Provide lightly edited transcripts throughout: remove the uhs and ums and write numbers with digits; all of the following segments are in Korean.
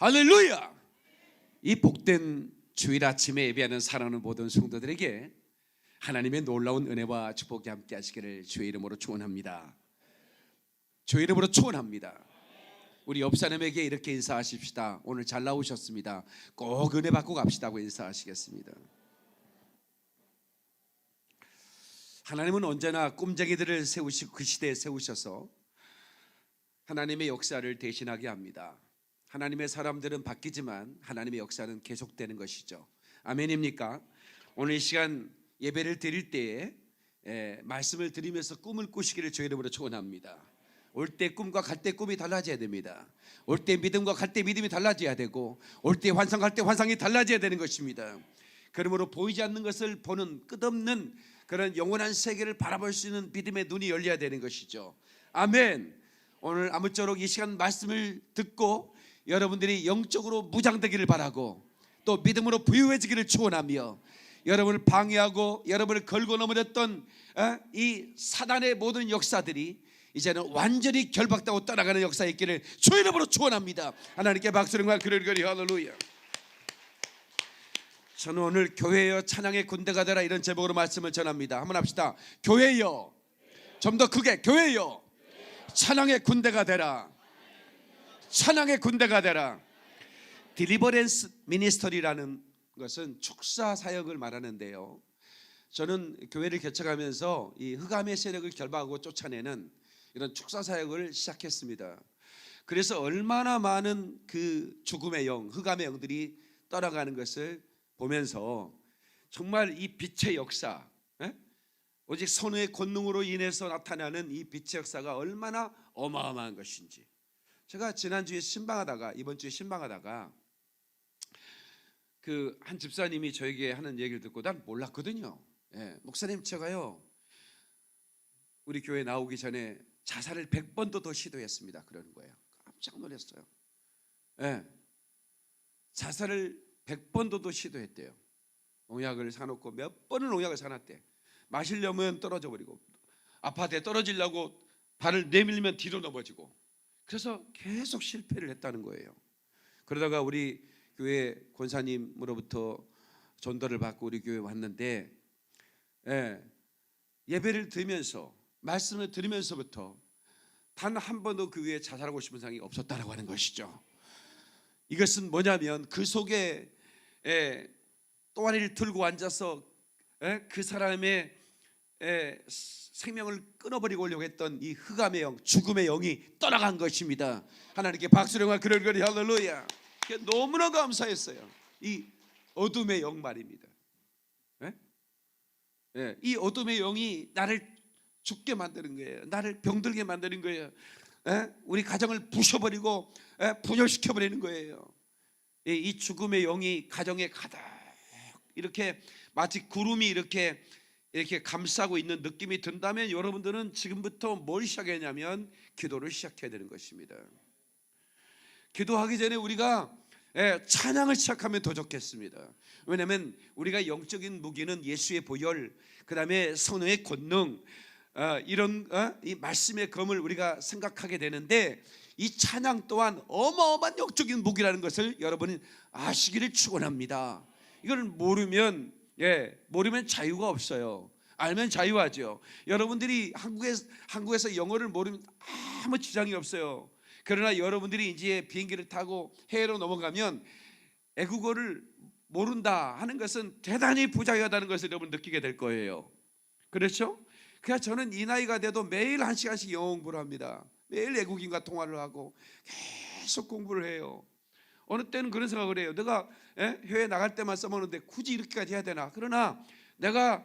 할렐루야. 이 복된 주일 아침에 예배하는 사랑하는 모든 성도들에게 하나님의 놀라운 은혜와 축복이 함께 하시기를 주의 이름으로 축원합니다. 주의 이름으로 축원합니다. 우리 옆 사람에게 이렇게 인사하십시다. 오늘 잘 나오셨습니다. 꼭 은혜 받고 갑시다고 인사하시겠습니다. 하나님은 언제나 꿈쟁이들을 세우시고 그 시대에 세우셔서 하나님의 역사를 대신하게 합니다. 하나님의 사람들은 바뀌지만 하나님의 역사는 계속되는 것이죠. 아멘입니까? 오늘 이 시간 예배를 드릴 때에 말씀을 드리면서 꿈을 꾸시기를 주의 이름으로 축원합니다. 올 때 꿈과 갈 때 꿈이 달라져야 됩니다. 올 때 믿음과 갈 때 믿음이 달라져야 되고, 올 때 환상 갈 때 환상이 달라져야 되는 것입니다. 그러므로 보이지 않는 것을 보는 끝없는 그런 영원한 세계를 바라볼 수 있는 믿음의 눈이 열려야 되는 것이죠. 아멘. 오늘 아무쪼록 이 시간 말씀을 듣고 여러분들이 영적으로 무장되기를 바라고, 또 믿음으로 부유해지기를 축원하며, 여러분을 방해하고 여러분을 걸고 넘어졌던 이 사단의 모든 역사들이 이제는 완전히 결박되고 떠나가는 역사에 있기를 주의 이름으로 축원합니다. 하나님께 박수를 그러리 할렐루야. 저는 오늘 교회여 찬양의 군대가 되라 이런 제목으로 말씀을 전합니다. 한번 합시다. 교회여, 좀 더 크게, 교회여 찬양의 군대가 되라. 찬양의 군대가 되라. 딜리버런스 미니스터리라는 것은 축사 사역을 말하는데요, 저는 교회를 개척하면서 이 흑암의 세력을 결박하고 쫓아내는 이런 축사 사역을 시작했습니다. 그래서 얼마나 많은 그 죽음의 영, 흑암의 영들이 떠나가는 것을 보면서 정말 이 빛의 역사, 오직 선의 권능으로 인해서 나타나는 이 빛의 역사가 얼마나 어마어마한 것인지, 제가 지난주에 신방하다가, 이번 주에 신방하다가 그 한 집사님이 저에게 하는 얘기를 듣고 난 몰랐거든요. 목사님, 제가요 우리 교회 나오기 전에 자살을 100번도 더 시도했습니다. 그러는 거예요. 깜짝 놀랐어요. 자살을 100번도 더 시도했대요. 농약을 사놓고 몇 번을 농약을 사놨대. 마시려면 떨어져 버리고, 아파트에 떨어지려고 발을 내밀면 뒤로 넘어지고, 그래서 계속 실패를 했다는 거예요. 그러다가 우리 교회 권사님으로부터 전도를 받고 우리 교회에 왔는데, 예배를 드리면서 말씀을 들으면서부터 단 한 번도 그 위에 자살하고 싶은 생각이 없었다라고 하는 것이죠. 이것은 뭐냐면 그 속에 또아리를 들고 앉아서 그 사람의 생명을 끊어버리고 했던 이 흑암의 영, 죽음의 영이 떠나간 것입니다. 하나님께 박수령과 그러리 할렐루야. 너무나 감사했어요. 이 어둠의 영 말입니다. 이 어둠의 영이 나를 죽게 만드는 거예요. 나를 병들게 만드는 거예요. 우리 가정을 부셔버리고 분열시켜버리는 거예요. 이 죽음의 영이 가정에 가득 이렇게 마치 구름이 이렇게 감싸고 있는 느낌이 든다면, 여러분들은 지금부터 뭘 시작했냐면 기도를 시작해야 되는 것입니다. 기도하기 전에 우리가 찬양을 시작하면 더 좋겠습니다. 왜냐하면 우리가 영적인 무기는 예수의 보혈, 그 다음에 성령의 권능, 이런 이 말씀의 검을 우리가 생각하게 되는데, 이 찬양 또한 어마어마한 영적인 무기라는 것을 여러분이 아시기를 축원합니다. 이걸 모르면 자유가 없어요. 알면 자유하죠. 여러분들이 한국에서 영어를 모르면 아무 지장이 없어요. 그러나 여러분들이 이제 비행기를 타고 해외로 넘어가면 애국어를 모른다 하는 것은 대단히 부자유하다는 것을 여러분 느끼게 될 거예요. 그렇죠? 그래서 저는 이 나이가 돼도 매일 1시간씩 영어 공부를 합니다. 매일 외국인과 통화를 하고 계속 공부를 해요. 어느 때는 그런 생각을 해요. 내가 해외 나갈 때만 써먹는데 굳이 이렇게까지 해야 되나? 그러나 내가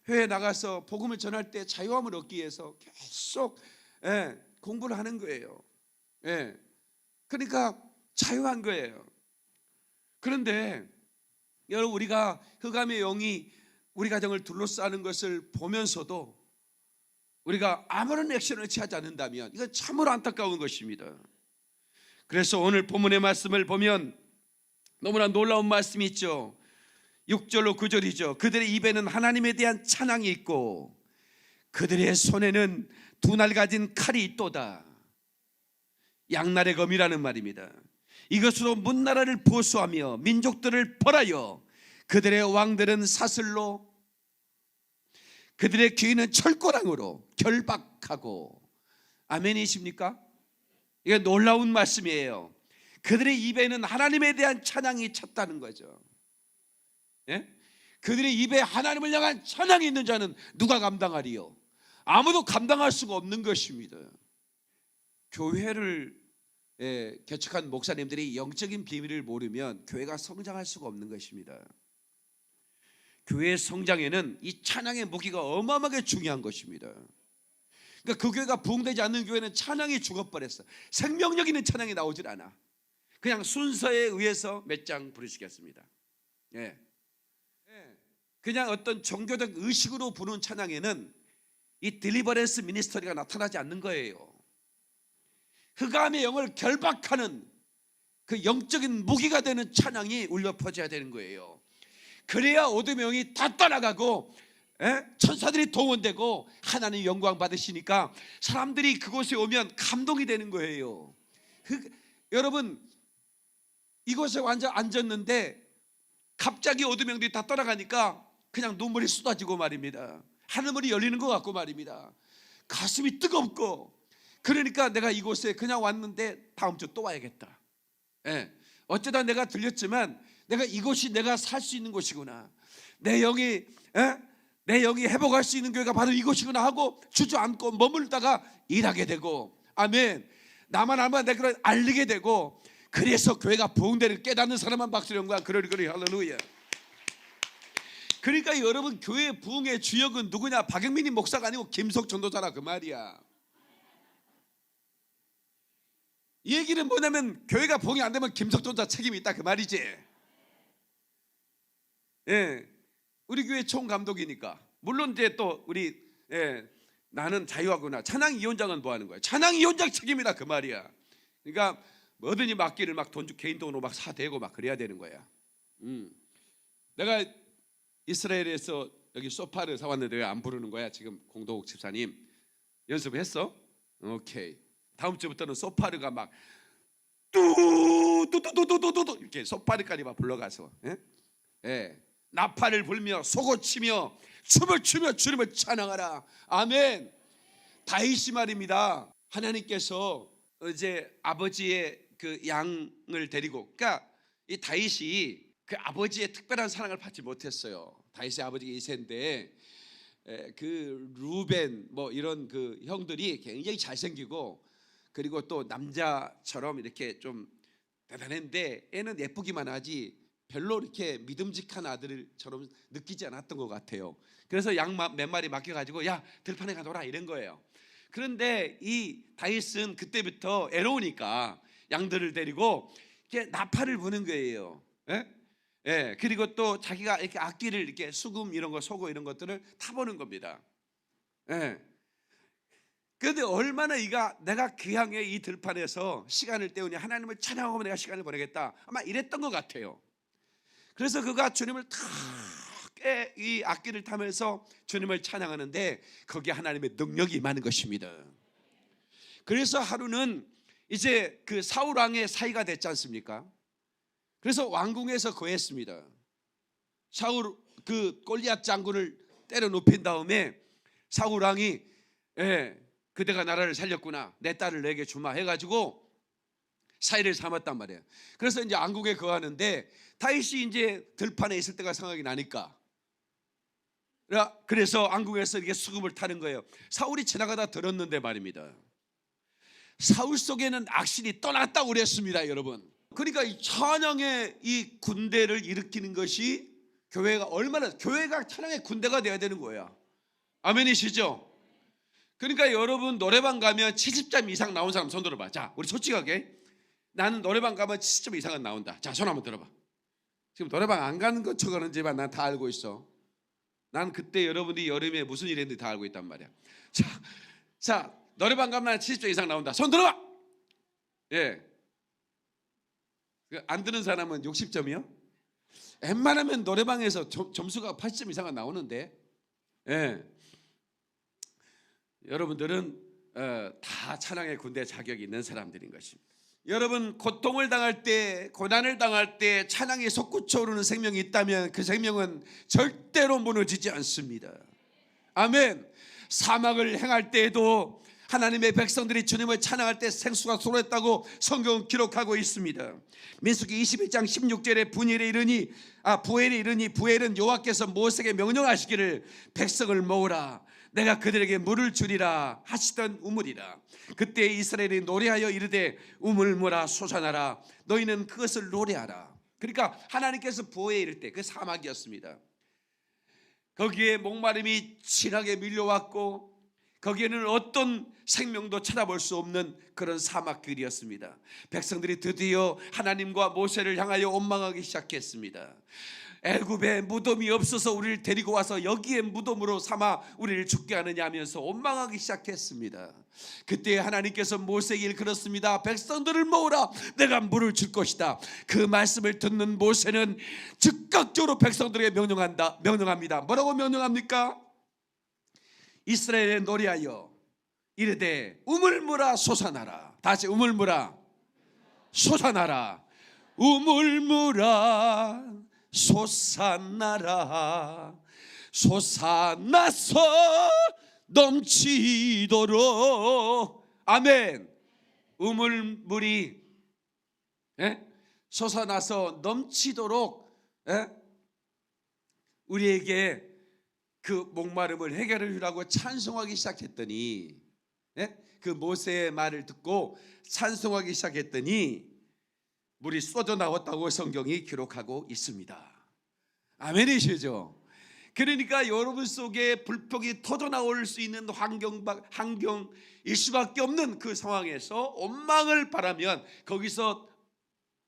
해외 나가서 복음을 전할 때 자유함을 얻기 위해서 계속 공부를 하는 거예요. 그러니까 자유한 거예요. 그런데 여러분, 우리가 흑암의 영이 우리 가정을 둘러싸는 것을 보면서도 우리가 아무런 액션을 취하지 않는다면 이건 참으로 안타까운 것입니다. 그래서 오늘 본문의 말씀을 보면 너무나 놀라운 말씀이 있죠. 6절로 9절이죠. 그들의 입에는 하나님에 대한 찬양이 있고 그들의 손에는 두 날 가진 칼이 있도다. 양날의 검이라는 말입니다. 이것으로 문나라를 보수하며 민족들을 벌하여 그들의 왕들은 사슬로 그들의 귀인은 철거랑으로 결박하고. 아멘이십니까? 이게 놀라운 말씀이에요. 그들의 입에는 하나님에 대한 찬양이 찼다는 거죠. 예? 그들의 입에 하나님을 향한 찬양이 있는 자는 누가 감당하리요? 아무도 감당할 수가 없는 것입니다. 교회를 개척한 목사님들이 영적인 비밀을 모르면 교회가 성장할 수가 없는 것입니다. 교회의 성장에는 이 찬양의 무기가 어마어마하게 중요한 것입니다. 그러니까 그 교회가 부흥되지 않는 교회는 찬양이 죽어버렸어. 생명력 있는 찬양이 나오질 않아. 그냥 순서에 의해서 몇 장 부르시겠습니다. 예. 그냥 어떤 종교적 의식으로 부르는 찬양에는 이 딜리버런스 미니스터리가 나타나지 않는 거예요. 흑암의 영을 결박하는 그 영적인 무기가 되는 찬양이 울려 퍼져야 되는 거예요. 그래야 어둠의 영이 다 떠나가고 천사들이 동원되고 하나님 영광 받으시니까 사람들이 그곳에 오면 감동이 되는 거예요. 여러분, 이곳에 완전 앉았는데 갑자기 어둠의 영들이 다 떠나가니까 그냥 눈물이 쏟아지고 말입니다. 하늘문이 열리는 것 같고 말입니다. 가슴이 뜨겁고, 그러니까 내가 이곳에 그냥 왔는데 다음 주 또 와야겠다. 어쩌다 내가 들렸지만 내가 이곳이 내가 살 수 있는 곳이구나, 내 영이 회복할 수 있는 교회가 바로 이곳이구나 하고 주저앉고 머물다가 일하게 되고, 아멘. 나만 알면 내가 알리게 되고, 그래서 교회가 부흥되는 깨닫는 사람만 박수령 거야. 그러리 할렐루야. 그러니까 여러분, 교회 부흥의 주역은 누구냐? 박영민이 목사가 아니고 김석 전도사라 그 말이야. 이 얘기는 뭐냐면 교회가 부흥이 안 되면 김석 전도사 책임이 있다 그 말이지. 우리 교회 총감독이니까. 물론 이제 또 우리 나는 자유하구나. 찬양위원장은 뭐 하는 거야? 찬양위원장 책임이다 그 말이야. 그러니까 뭐든지 맡기를 막 돈 주 개인 돈으로 막 사대고 막 그래야 되는 거야. 내가 이스라엘에서 여기 소파를 사왔는데 왜 안 부르는 거야? 지금 공도욱 집사님 연습했어? 오케이. 다음 주부터는 소파르가 막 뚜뚜뚜뚜뚜뚜 이렇게 소파르까지 막 불러가서 나팔을 불며 소고치며 춤을 추며 주님을 찬양하라. 아멘. 다윗이 말입니다. 하나님께서 이제 아버지의 그 양을 데리고, 그러니까 이 다윗이 그 아버지의 특별한 사랑을 받지 못했어요. 다윗의 아버지가 이세인데 그 루벤 뭐 이런 그 형들이 굉장히 잘생기고, 그리고 또 남자처럼 이렇게 좀 대단했는데 애는 예쁘기만 하지 별로 이렇게 믿음직한 아들처럼 느끼지 않았던 것 같아요. 그래서 양 몇 마리 맡겨가지고 야 들판에 가둬라 이런 거예요. 그런데 이 다윗은 그때부터 애로우니까 양들을 데리고 이렇게 나팔을 부는 거예요. 그리고 또 자기가 이렇게 악기를 이렇게 수금 이런 거 소고 이런 것들을 타보는 겁니다. 그런데 얼마나 내가 귀향에 이 들판에서 시간을 때우니 하나님을 찬양하고 내가 시간을 보내겠다 아마 이랬던 것 같아요. 그래서 그가 주님을 이 악기를 타면서 주님을 찬양하는데 거기에 하나님의 능력이 임하는 것입니다. 그래서 하루는 이제 그 사울 왕의 사이가 됐지 않습니까? 그래서 왕궁에서 거했습니다. 사울 그 골리앗 장군을 때려 눕힌 다음에 사울 왕이 그대가 나라를 살렸구나, 내 딸을 내게 주마 해가지고 사이를 삼았단 말이에요. 그래서 이제 왕궁에 거하는데 다윗이 이제 들판에 있을 때가 생각이 나니까 그래서 왕궁에서 이렇게 수금을 타는 거예요. 사울이 지나가다 들었는데 말입니다. 사울 속에는 악신이 떠났다고 그랬습니다, 여러분. 그러니까 이 찬양의 이 군대를 일으키는 것이 교회가 찬양의 군대가 돼야 되는 거야. 아멘이시죠? 그러니까 여러분 노래방 가면 70점 이상 나온 사람 손 들어봐. 자, 우리 솔직하게 나는 노래방 가면 70점 이상은 나온다. 자, 손 한번 들어봐. 지금 노래방 안 가는 것처럼 난 다 알고 있어. 난 그때 여러분들이 여름에 무슨 일 했는지 다 알고 있단 말이야. 자, 노래방 가면 70점 이상 나온다. 손 들어봐. 안 드는 사람은 60점이요? 웬만하면 노래방에서 점수가 80점 이상은 나오는데, 여러분들은 다 찬양의 군대 자격이 있는 사람들인 것입니다. 여러분, 고통을 당할 때, 고난을 당할 때 찬양이 솟구쳐 오르는 생명이 있다면 그 생명은 절대로 무너지지 않습니다. 아멘. 사막을 행할 때에도 하나님의 백성들이 주님을 찬양할 때 생수가 솟았다고 성경은 기록하고 있습니다. 민수기 21장 16절에 부엘이 이르니 부엘은 여호와께서 모세에게 명령하시기를 백성을 모으라 내가 그들에게 물을 주리라 하시던 우물이라. 그때 이스라엘이 노래하여 이르되 우물물아 솟아나라 너희는 그것을 노래하라. 그러니까 하나님께서 부엘에 이를 때 그 사막이었습니다. 거기에 목마름이 진하게 밀려왔고 거기에는 어떤 생명도 찾아볼 수 없는 그런 사막길이었습니다. 백성들이 드디어 하나님과 모세를 향하여 원망하기 시작했습니다. 애굽에 무덤이 없어서 우리를 데리고 와서 여기에 무덤으로 삼아 우리를 죽게 하느냐 하면서 원망하기 시작했습니다. 그때 하나님께서 모세에게 그렇습니다. 백성들을 모으라 내가 물을 줄 것이다. 그 말씀을 듣는 모세는 즉각적으로 백성들에게 명령합니다. 뭐라고 명령합니까? 이스라엘에 노래하여 이르되 우물물아 솟아나라. 다시 우물물아 솟아나라. 우물물아 솟아나라. 솟아나서 넘치도록. 아멘. 우물물이 솟아나서 넘치도록 우리에게 그 목마름을 해결해 주라고 찬송하기 시작했더니 그 모세의 말을 듣고 찬송하기 시작했더니 물이 쏟아 나왔다고 성경이 기록하고 있습니다. 아멘이시죠? 그러니까 여러분 속에 불평이 터져 나올 수 있는 환경일 수밖에 없는 그 상황에서 원망을 바라면 거기서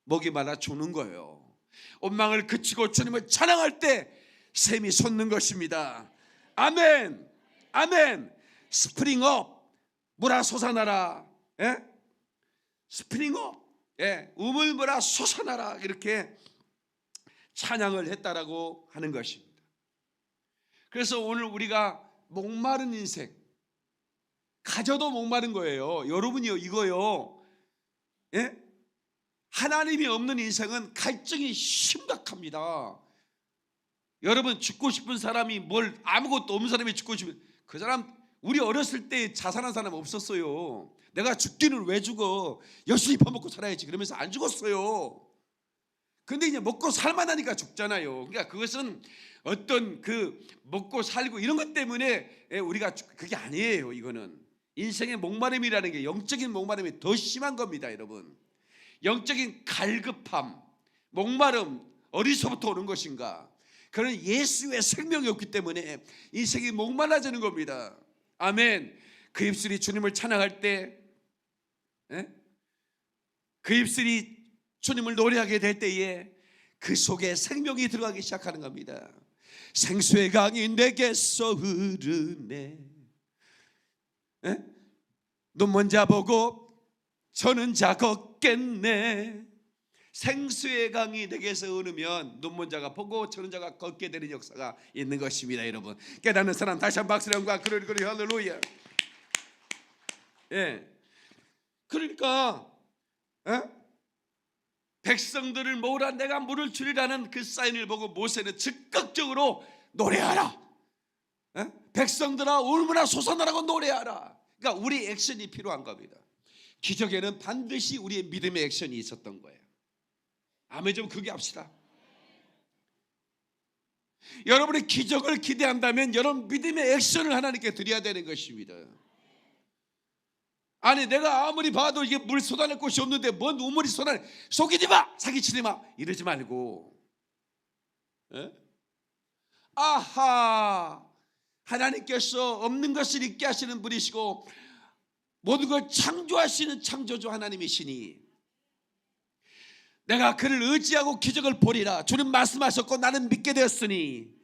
목이 말라 죽는 거예요. 원망을 그치고 주님을 찬양할 때 샘이 솟는 것입니다. 아멘. 아멘. 스프링업 물아 솟아나라. 스프링업 우물물아 솟아나라. 이렇게 찬양을 했다라고 하는 것입니다. 그래서 오늘 우리가 목마른 인생, 가져도 목마른 거예요. 여러분이요, 이거요. 하나님이 없는 인생은 갈증이 심각합니다. 여러분, 죽고 싶은 사람이 아무것도 없는 사람이 죽고 싶은, 그 사람, 우리 어렸을 때 자살한 사람 없었어요. 내가 죽기는 왜 죽어? 열심히 밥 먹고 살아야지 그러면서 안 죽었어요. 근데 이제 먹고 살만하니까 죽잖아요. 그러니까 그것은 어떤 그 먹고 살고 이런 것 때문에 우리가 그게 아니에요. 이거는 인생의 목마름이라는 게 영적인 목마름이 더 심한 겁니다, 여러분. 영적인 갈급함, 목마름 어디서부터 오는 것인가? 그는 예수의 생명이 없기 때문에 인생이 목말라지는 겁니다. 아멘. 그 입술이 주님을 찬양할 때, 그 입술이 주님을 노래하게 될 때에 그 속에 생명이 들어가기 시작하는 겁니다. 생수의 강이 내게서 흐르네. 눈먼 자 보고 저는 자 걷겠네. 생수의 강이 내게서 흐르면 눈먼 자가 보고 저는 자가 걷게 되는 역사가 있는 것입니다. 여러분, 깨닫는 사람 다시 한번 박수로 영광. 그러니 할렐루야. 그러니까 백성들을 모으라 내가 물을 주리라는 그 사인을 보고 모세는 즉각적으로 노래하라. 백성들아 울무나 솟아나라고 노래하라. 그러니까 우리 액션이 필요한 겁니다. 기적에는 반드시 우리의 믿음의 액션이 있었던 거예요. 아멘. 좀 크게 합시다. 여러분이 기적을 기대한다면 여러분 믿음의 액션을 하나님께 드려야 되는 것입니다. 아니, 내가 아무리 봐도 이게 물 쏟아낼 곳이 없는데 뭔 우물이 쏟아내, 속이지 마, 사기치지 마, 이러지 말고, 아하, 하나님께서 없는 것을 있게 하시는 분이시고 모든 걸 창조하시는 창조주 하나님이시니 내가 그를 의지하고 기적을 보리라. 주님 말씀하셨고 나는 믿게 되었으니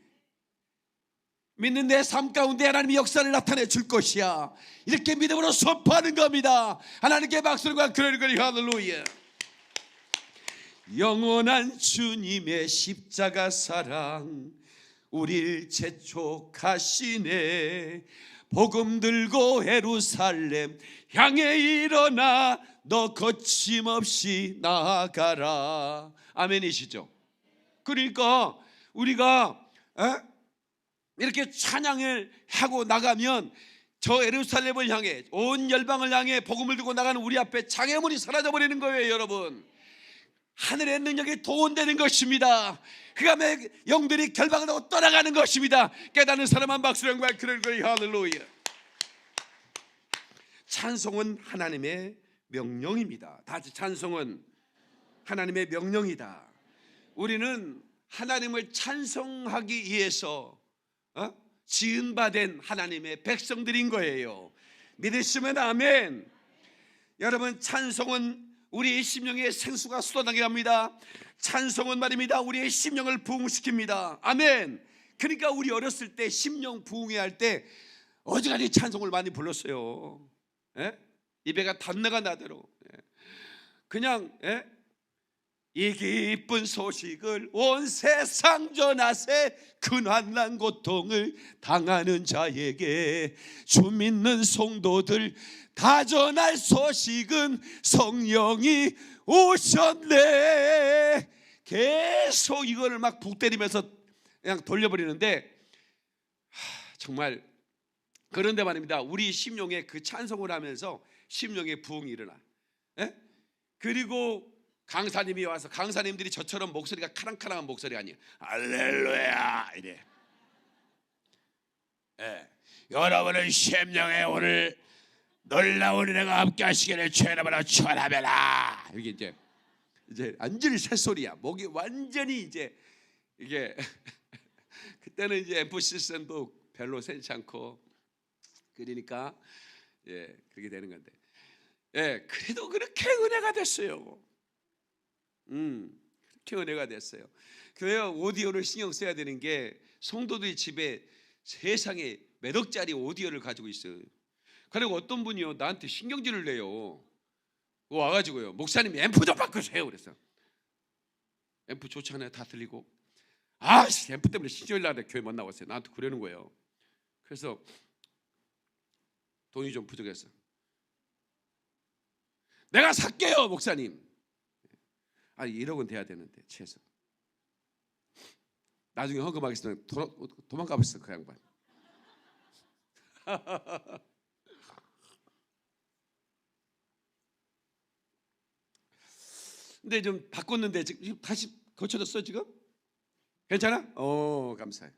믿는 내 삶 가운데 하나님의 역사를 나타내 줄 것이야. 이렇게 믿음으로 선포하는 겁니다. 하나님께 박수를 그러니 할렐루야. 영원한 주님의 십자가 사랑 우릴 재촉하시네. 복음 들고 예루살렘 향해 일어나 너 거침없이 나아가라. 아멘이시죠? 그러니까 우리가 이렇게 찬양을 하고 나가면 저 예루살렘을 향해 온 열방을 향해 복음을 들고 나가는 우리 앞에 장애물이 사라져버리는 거예요. 여러분, 하늘의 능력이 도원되는 것입니다. 그 다음에 영들이 결박을 하고 떠나가는 것입니다. 깨닫는 사람만 박수로 영광 그럴 거예요. 할렐루야. 찬송은 하나님의 명령입니다. 다시 찬송은 하나님의 명령이다. 우리는 하나님을 찬송하기 위해서 지은바된 하나님의 백성들인 거예요. 믿으시면 아멘. 여러분, 찬송은 우리의 심령의 생수가 쏟아나게 합니다. 찬송은 말입니다, 우리의 심령을 부흥시킵니다. 아멘. 그러니까 우리 어렸을 때 심령 부흥회 할 때 어지간히 찬송을 많이 불렀어요. 입에가 단내가 나도록. 그냥 이 기쁜 소식을 온 세상 전하세. 근환난 고통을 당하는 자에게 주 믿는 성도들 다 전할 소식은 성령이 오셨네. 계속 이거를 막 북 때리면서 그냥 돌려버리는데, 정말 그런데 말입니다, 우리 심령에 그 찬송을 하면서 심령의 부흥이 일어나. 그리고 강사님이 와서, 강사님들이 저처럼 목소리가 카랑카랑한 목소리 아니에요. 할렐루야 이래. 여러분의 심령에 오늘 놀라운 은혜가 함께 하시기를 주의 이름으로 축원합니다. 이게 이제 완전히 새소리야. 목이 완전히 이제 이게 그때는 이제 앰프 시스템도 별로 세지 않고 그러니까 그렇게 되는 건데, 그래도 그렇게 은혜가 됐어요. 그렇게 은혜가 됐어요. 교회 오디오를 신경 써야 되는 게, 성도들이 집에 세상에 몇 억짜리 오디오를 가지고 있어요. 그리고 어떤 분이요 나한테 신경질을 내요. 와가지고요, 목사님 앰프 좀 바꾸세요. 그래서 앰프 좋잖아요, 다 들리고. 앰프 때문에 신경질 나는데 교회 못 나왔어요. 나한테 그러는 거예요. 그래서 돈이 좀 부족해서 내가 살게요 목사님. 1억 원 돼야 되는데 최소. 나중에 헌금하겠으면 도망가 버렸어 그 양반. 근데 좀 바꿨는데 지금 다시 고쳐졌어 지금? 괜찮아? 감사해.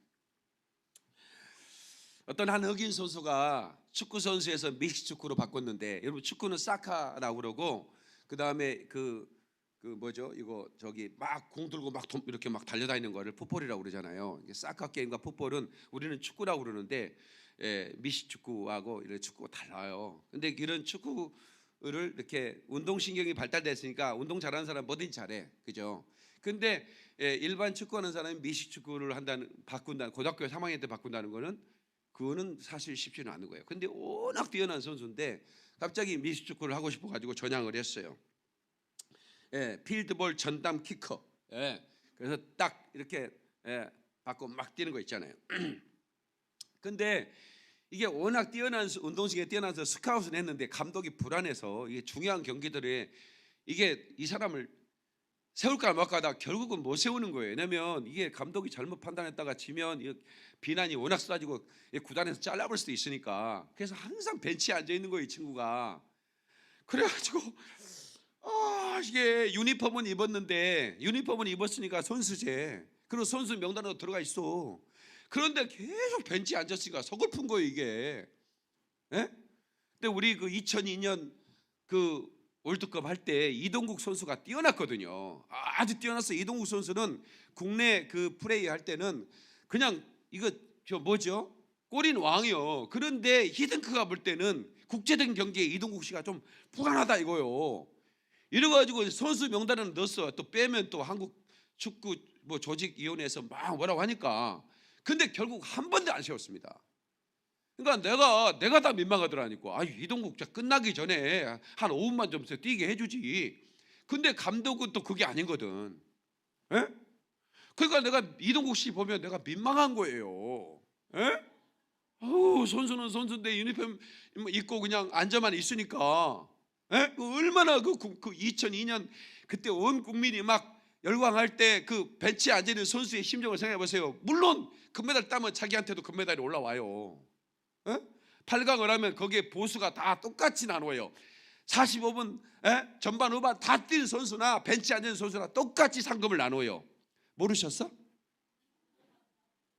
어떤 한 흑인 선수가 축구 선수에서 믹스축구로 바꿨는데, 여러분 축구는 사카라고 그러고, 그 다음에 그 뭐죠? 이거 저기 막 공 들고 막 이렇게 막 달려다니는 거를 풋볼이라고 그러잖아요. 이게 사카 게임과 풋볼은 우리는 축구라고 그러는데, 미식축구하고 이런 축구가 달라요. 근데 이런 축구를 이렇게 운동신경이 발달됐으니까 운동 잘하는 사람 뭐든지 잘해, 그죠? 근데 일반 축구하는 사람이 미식축구를 바꾼다는, 고등학교 3학년 때 바꾼다는 거는, 그거는 사실 쉽지는 않은 거예요. 근데 워낙 뛰어난 선수인데 갑자기 미식축구를 하고 싶어 가지고 전향을 했어요. 필드볼 전담 키커. 그래서 딱 이렇게 받고 막 뛰는 거 있잖아요. 근데 이게 워낙 뛰어난, 운동신경이 뛰어나서 스카웃은 했는데 감독이 불안해서, 이게 중요한 경기들에 이게 이 사람을 세울까 말까 하다가 결국은 못 세우는 거예요. 왜냐면 이게 감독이 잘못 판단했다가 지면 비난이 워낙 쏟아지고 구단에서 잘라볼 수도 있으니까. 그래서 항상 벤치에 앉아 있는 거예요, 이 친구가. 그래가지고 이게 유니폼은 입었는데, 유니폼은 입었으니까 선수제, 그리고 선수 명단으로 들어가 있어. 그런데 계속 벤치에 앉았으니까 서글픈 거예요 이게. 근데 우리 그 2002년 그 월드컵 할 때 이동국 선수가 뛰어났거든요. 아주 뛰어났어. 이동국 선수는 국내 그 플레이 할 때는 그냥 이거 뭐죠? 골인 왕이요. 그런데 히딩크가 볼 때는 국제적인 경기에 이동국 씨가 좀 불안하다 이거요. 이래가지고 선수 명단을 넣었어. 또 빼면 또 한국 축구 뭐 조직위원회에서 막 뭐라고 하니까. 근데 결국 한 번도 안 세웠습니다. 그러니까 내가 다 민망하더라니까. 이동국 끝나기 전에 한 5분만 좀 뛰게 해주지. 근데 감독은 또 그게 아니거든. 그러니까 내가 이동국 씨 보면 내가 민망한 거예요. 에? 선수는 선수인데 유니폼 입고 그냥 앉아만 있으니까. 에? 얼마나 그 2002년 그때 온 국민이 막 열광할 때 그 벤치에 앉아있는 선수의 심정을 생각해 보세요. 물론 금메달 따면 자기한테도 금메달이 올라와요. 에? 8강을 하면 거기에 보수가 다 똑같이 나눠요. 45분 전반 후반 다 뛴 선수나 벤치에 앉은 선수나 똑같이 상금을 나눠요. 모르셨어?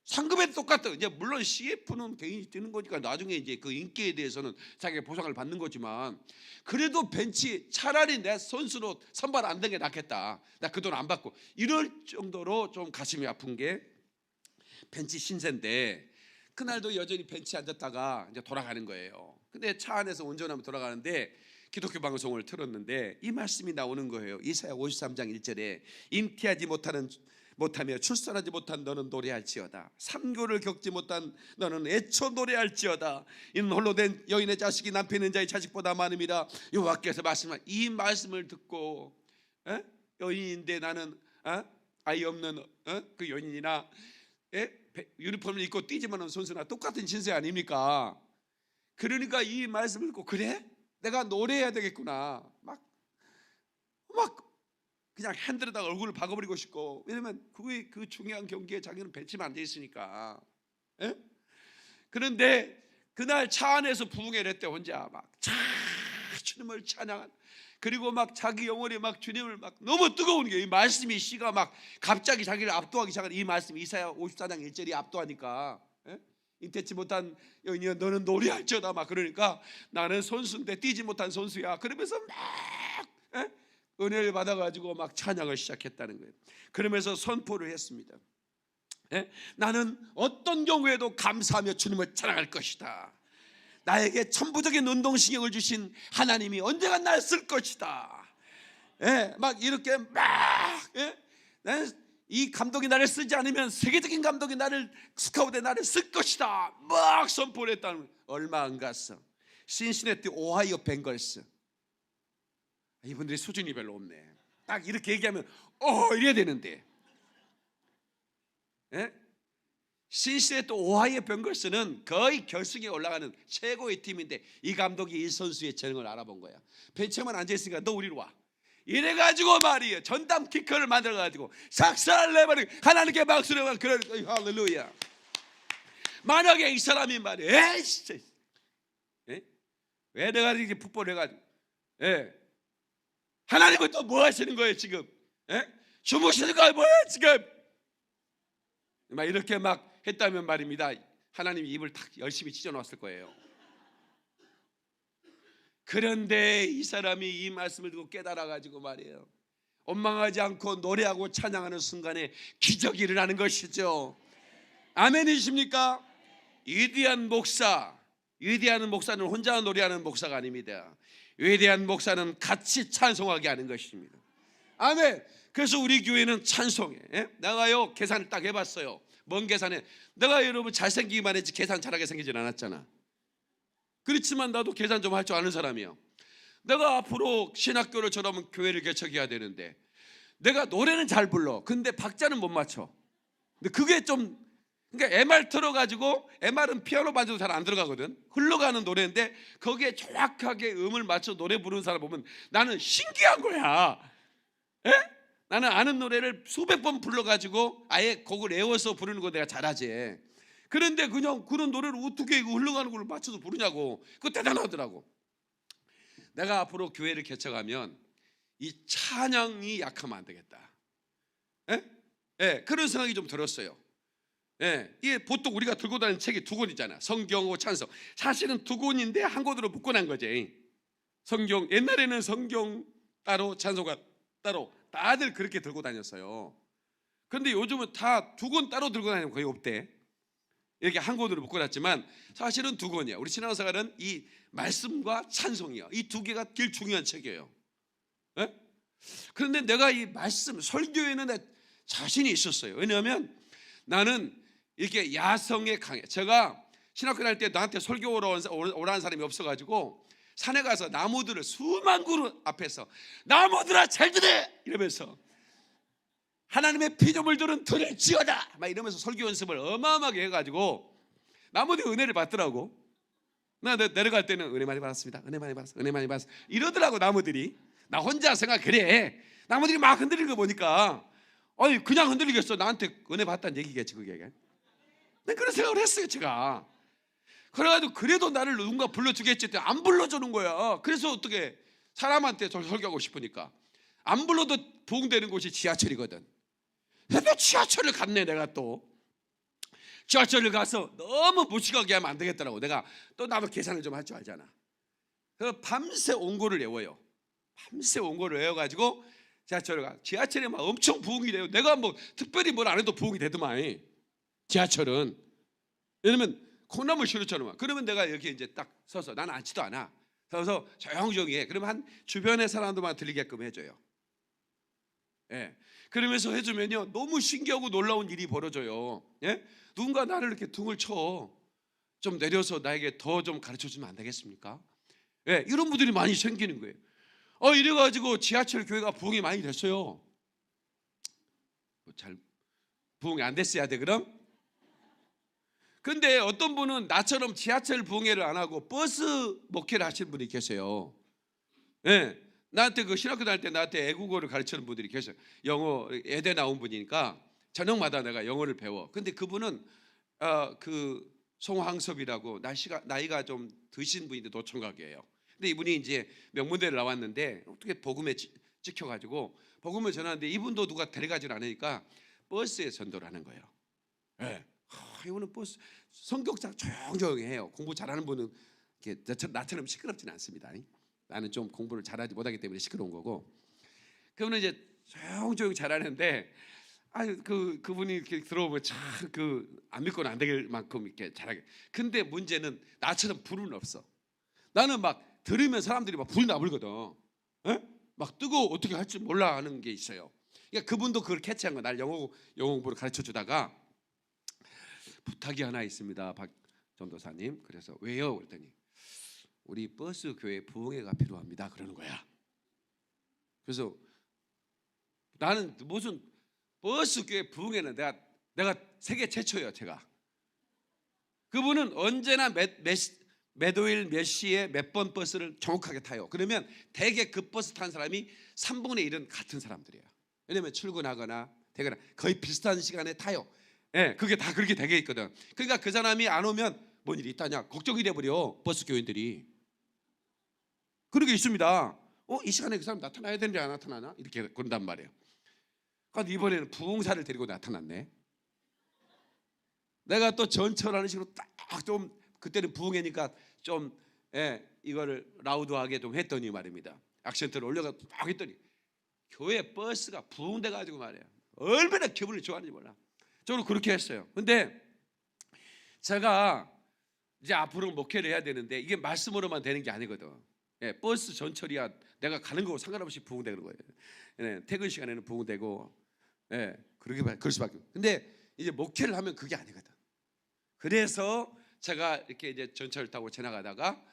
상금에 똑같아. 이제 물론 CF는 개인이 뛰는 거니까 나중에 이제 그 인기에 대해서는 자기가 보상을 받는 거지만, 그래도 벤치 차라리 내 선수로 선발 안 된 게 낫겠다. 나 그 돈 안 받고 이럴 정도로 좀 가슴이 아픈 게 벤치 신세인데, 그날도 여전히 벤치에 앉았다가 이제 돌아가는 거예요. 근데 차 안에서 운전하면 돌아가는데 기독교 방송을 틀었는데 이 말씀이 나오는 거예요. 이사야 53장 1절에 잉태하지 못하며 출산하지 못한 너는 노래할지어다. 삼교를 겪지 못한 너는 애초 노래할지어다. 이는 홀로 된 여인의 자식이 남편 있는 자의 자식보다 많음이라. 여호와께서 말씀한 이 말씀을 듣고 여인인데 나는 아이 없는 그 여인이나 유니폼을 입고 뛰지만 않은 선수나 똑같은 신세 아닙니까? 그러니까 이 말씀을 듣고 그래? 내가 노래해야 되겠구나. 막 그냥 핸들에다가 얼굴을 박아버리고 싶고, 왜냐면 그게 그 중요한 경기에 자기는 벤치만 앉아 있으니까. 그런데 그날 차 안에서 부흥회를 했대. 혼자 막 주님을 찬양한, 그리고 막 자기 영혼이 막 주님을 막 너무 뜨거운 게 이 말씀이 씨가 막 갑자기 자기를 압도하기 시작한 이 말씀이 이사야 54장 1절이 압도하니까 잉태치 못한 여인이여 너는 노래할지어다 막 그러니까 나는 선수인데 뛰지 못한 선수야. 그러면서 막 은혜를 받아가지고 막 찬양을 시작했다는 거예요. 그러면서 선포를 했습니다. 나는 어떤 경우에도 감사하며 주님을 찬양할 것이다. 나에게 천부적인 운동신경을 주신 하나님이 언젠가 날 쓸 것이다. 막 이렇게 이 감독이 나를 쓰지 않으면 세계적인 감독이 나를 스카우트에 나를 쓸 것이다. 막 선포를 했다는 거예요. 얼마 안 갔어. 신시내티 오하이오 벵걸스. 이분들이 수준이 별로 없네. 딱 이렇게 얘기하면 이래야 되는데. 신시내티 오하이오 벵걸스는 거의 결승에 올라가는 최고의 팀인데 이 감독이 이 선수의 재능을 알아본 거야. 벤치에만 앉아있으니까 너 우리로 와. 이래가지고 말이에요. 전담 키커를 만들어가지고 삭살을 내버리고 하나님께 박수를 하면 그러니까 할렐루야. 만약에 이 사람이 말이야 왜 내가 이렇게 풋볼을 해가지고 하나님은 또 뭐 하시는 거예요 지금? 주무시는 거예요 뭐예요 지금? 막 이렇게 막 했다면 말입니다. 하나님이 입을 탁 열심히 찢어놓았을 거예요. 그런데 이 사람이 이 말씀을 듣고 깨달아가지고 말이에요. 원망하지 않고 노래하고 찬양하는 순간에 기적이 일어나는 것이죠. 아멘이십니까? 위대한 목사는 혼자 노래하는 목사가 아닙니다. 위대한 목사는 같이 찬송하게 하는 것입니다. 아멘. 그래서 우리 교회는 찬송해. 내가요 계산을 딱 해봤어요. 뭔 계산해? 내가 여러분 잘생기기만 했지 계산 잘하게 생기진 않았잖아. 그렇지만 나도 계산 좀 할 줄 아는 사람이야. 내가 앞으로 신학교를 졸업하면 교회를 개척해야 되는데 내가 노래는 잘 불러. 근데 박자는 못 맞춰. 근데 그게 좀 그러니까 MR 틀어가지고 MR은 피아노 반주도 잘 안 들어가거든. 흘러가는 노래인데 거기에 정확하게 음을 맞춰 노래 부르는 사람 보면 나는 신기한 거야. 나는 아는 노래를 수백 번 불러가지고 아예 곡을 외워서 부르는 거 내가 잘하지. 그런데 그냥 그런 노래를 어떻게 흘러가는 걸 맞춰서 부르냐고. 그거 대단하더라고. 내가 앞으로 교회를 개척하면 이 찬양이 약하면 안 되겠다. 그런 생각이 좀 들었어요. 이게 보통 우리가 들고 다니는 책이 두 권이잖아. 성경하고 찬송. 사실은 두 권인데 한 권으로 묶어난 거지. 성경 옛날에는 성경 따로 찬송가 따로 다들 그렇게 들고 다녔어요. 그런데 요즘은 다 두 권 따로 들고 다니는 거의 없대. 이렇게 한 권으로 묶어놨지만 사실은 두 권이야. 우리 신앙생활은 이 말씀과 찬송이야. 이 두 개가 제일 중요한 책이에요. 그런데 내가 이 말씀 설교에는 내 자신이 있었어요. 왜냐하면 나는 이렇게 야성에 강해. 제가 신학교 다닐 때 나한테 설교로 오라는 사람이 없어가지고 산에 가서 나무들을 수만 그루 앞에서 나무들아 잘 들어 이러면서 하나님의 피조물들은 들을 지어다 막 이러면서 설교 연습을 어마어마하게 해가지고 나머지 은혜를 받더라고. 나 내려갈 때는 은혜 많이 받았습니다. 은혜 많이 받았어. 은혜 많이 받았어. 이러더라고 나머지들이. 나 혼자 생각 그래. 나머지들이 막 흔들리는 거 보니까 아니 그냥 흔들리겠어. 나한테 은혜 받다는 얘기겠지 그게. 난 그런 생각을 했어요 제가. 그래가지고 그래도 나를 누군가 불러주겠지 했더니 안 불러주는 거야. 그래서 어떻게 사람한테 설교하고 싶으니까 안 불러도 부흥되는 곳이 지하철이거든. 그래서 지하철을 갔네. 내가 또 지하철을 가서 너무 무식하게 하면 안 되겠더라고. 내가 또 나도 계산을 좀 할 줄 알잖아. 그래서 밤새 원고를 외워요. 밤새 원고를 외워가지고 지하철을 가. 지하철에 막 엄청 부흥이 돼요. 내가 뭐 특별히 뭘 안 해도 부흥이 되더만. 지하철은 왜냐면 콩나물 시루처럼. 그러면 내가 이렇게 이제 딱 서서 나는 앉지도 않아. 서서 조용조용히 해. 그러면 한 주변의 사람들만 들리게끔 해줘요. 예. 그러면서 해주면요 너무 신기하고 놀라운 일이 벌어져요. 예? 누군가 나를 이렇게 등을 쳐 좀 내려서 나에게 더 좀 가르쳐주면 안 되겠습니까? 예, 이런 분들이 많이 생기는 거예요. 이래가지고 지하철 교회가 부흥이 많이 됐어요. 잘 부흥이 안 됐어야 돼 그럼? 근데 어떤 분은 나처럼 지하철 부흥회를 안 하고 버스 목회를 하시는 분이 계세요. 예, 나한테 그 신학교 다닐 때 나한테 애국어를 가르치는 분들이 계세요. 영어 예대 나온 분이니까 저녁마다 내가 영어를 배워. 근데 그분은 그 송황섭이라고 나이가 좀 드신 분인데 노총각이에요. 근데 이분이 이제 명문대를 나왔는데 어떻게 복음에 찍혀가지고 복음을 전하는데 이분도 누가 데려가질 않으니까 버스에 전도를 하는 거예요. 예. 이분은 버스 성격상 조용조용히 해요. 공부 잘하는 분은 나처럼 시끄럽지는 않습니다. 나는 좀 공부를 잘하지 못하기 때문에 시끄러운 거고. 그분은 이제 조용조용히 잘하는데 그분이 이렇게 들어오면 참 안 믿고는 안 될 만큼 이렇게 잘하게. 근데 문제는 나처럼 불은 없어. 나는 막 들으면 사람들이 막 불 나불거든. 에? 막 뜨고 어떻게 할지 몰라 하는 게 있어요. 그러니까 그분도 그걸 캐치한 거야. 날 영어 공부를 가르쳐 주다가 부탁이 하나 있습니다, 박 전도사님. 그래서 왜요? 그랬더니 우리 버스 교회 부흥회가 필요합니다. 그러는 거야. 그래서 나는 무슨 버스 교회 부흥회는 내가 세계 최초예요. 제가. 그분은 언제나 매도일 몇 시에 몇 번 버스를 정확하게 타요. 그러면 대개 그 버스 탄 사람이 3분의 1은 같은 사람들이에요. 왜냐면 출근하거나 되거나 거의 비슷한 시간에 타요. 예, 그게 다 그렇게 되게 있거든. 그러니까 그 사람이 안 오면 뭔 일이 있다냐 걱정이 돼버려. 버스 교인들이 그런 게 있습니다. 이 시간에 그 사람 나타나야 되는지 안 나타나나 이렇게 그런단 말이에요. 그런데 이번에는 부흥사를 데리고 나타났네. 내가 또 전철하는 식으로 딱 좀 그때는 부흥회니까 좀 이거를 라우드하게 좀 했더니 말입니다. 악센트를 올려서 딱 했더니 교회 버스가 부흥돼 가지고 말이에요. 얼마나 기분이 좋았는지 몰라. 저는 그렇게 했어요. 근데 제가 이제 앞으로 목회를 해야 되는데 이게 말씀으로만 되는 게 아니거든. 버스 전철이야 내가 가는 거고 상관없이 부흥되는 거예요. 퇴근 시간에는 부흥되고 그럴 수밖에. 근데 이제 목회를 하면 그게 아니거든. 그래서 제가 이렇게 이제 전철을 타고 지나가다가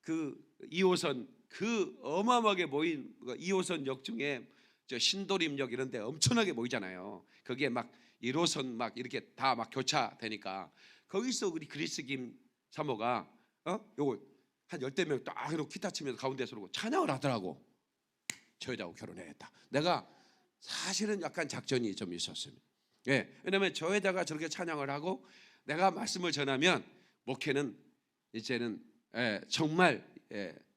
그 2호선 그 어마어마하게 모인 2호선 역 중에 저 신도림역 이런 데 엄청나게 모이잖아요. 거기에 막 1호선 막 이렇게 다 막 교차되니까 거기서 우리 그리스 김 사모가 요거 한 10대 명 딱 이렇게 기타 치면서 가운데서 그러고 찬양을 하더라고. 저 여자하고 결혼해야겠다. 내가 사실은 약간 작전이 좀 있었습니다. 왜냐면 저 여자가 저렇게 찬양을 하고 내가 말씀을 전하면 목회는 이제는 정말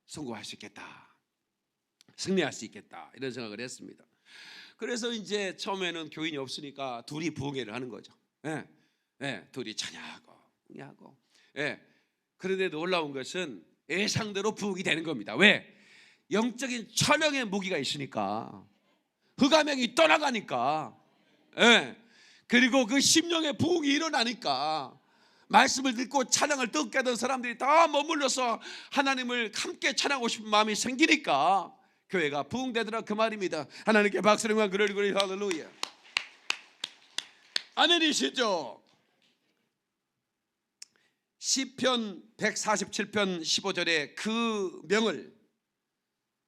성공할 수 있겠다, 승리할 수 있겠다 이런 생각을 했습니다. 그래서 이제 처음에는 교인이 없으니까 둘이 부흥회를 하는 거죠. 둘이 찬양하고. 그런데 놀라운 것은 예상대로 부흥이 되는 겁니다. 왜? 영적인 천영의 무기가 있으니까, 흑암행이 떠나가니까, 그리고 그 심령의 부흥이 일어나니까 말씀을 듣고 찬양을 듣게 하던 사람들이 다 머물러서 하나님을 함께 찬양하고 싶은 마음이 생기니까 교회가 부흥되더라 그 말입니다. 하나님께 박수를 한 그를 할렐루야. 아멘이시죠? 시편 147편 15절에 그 명을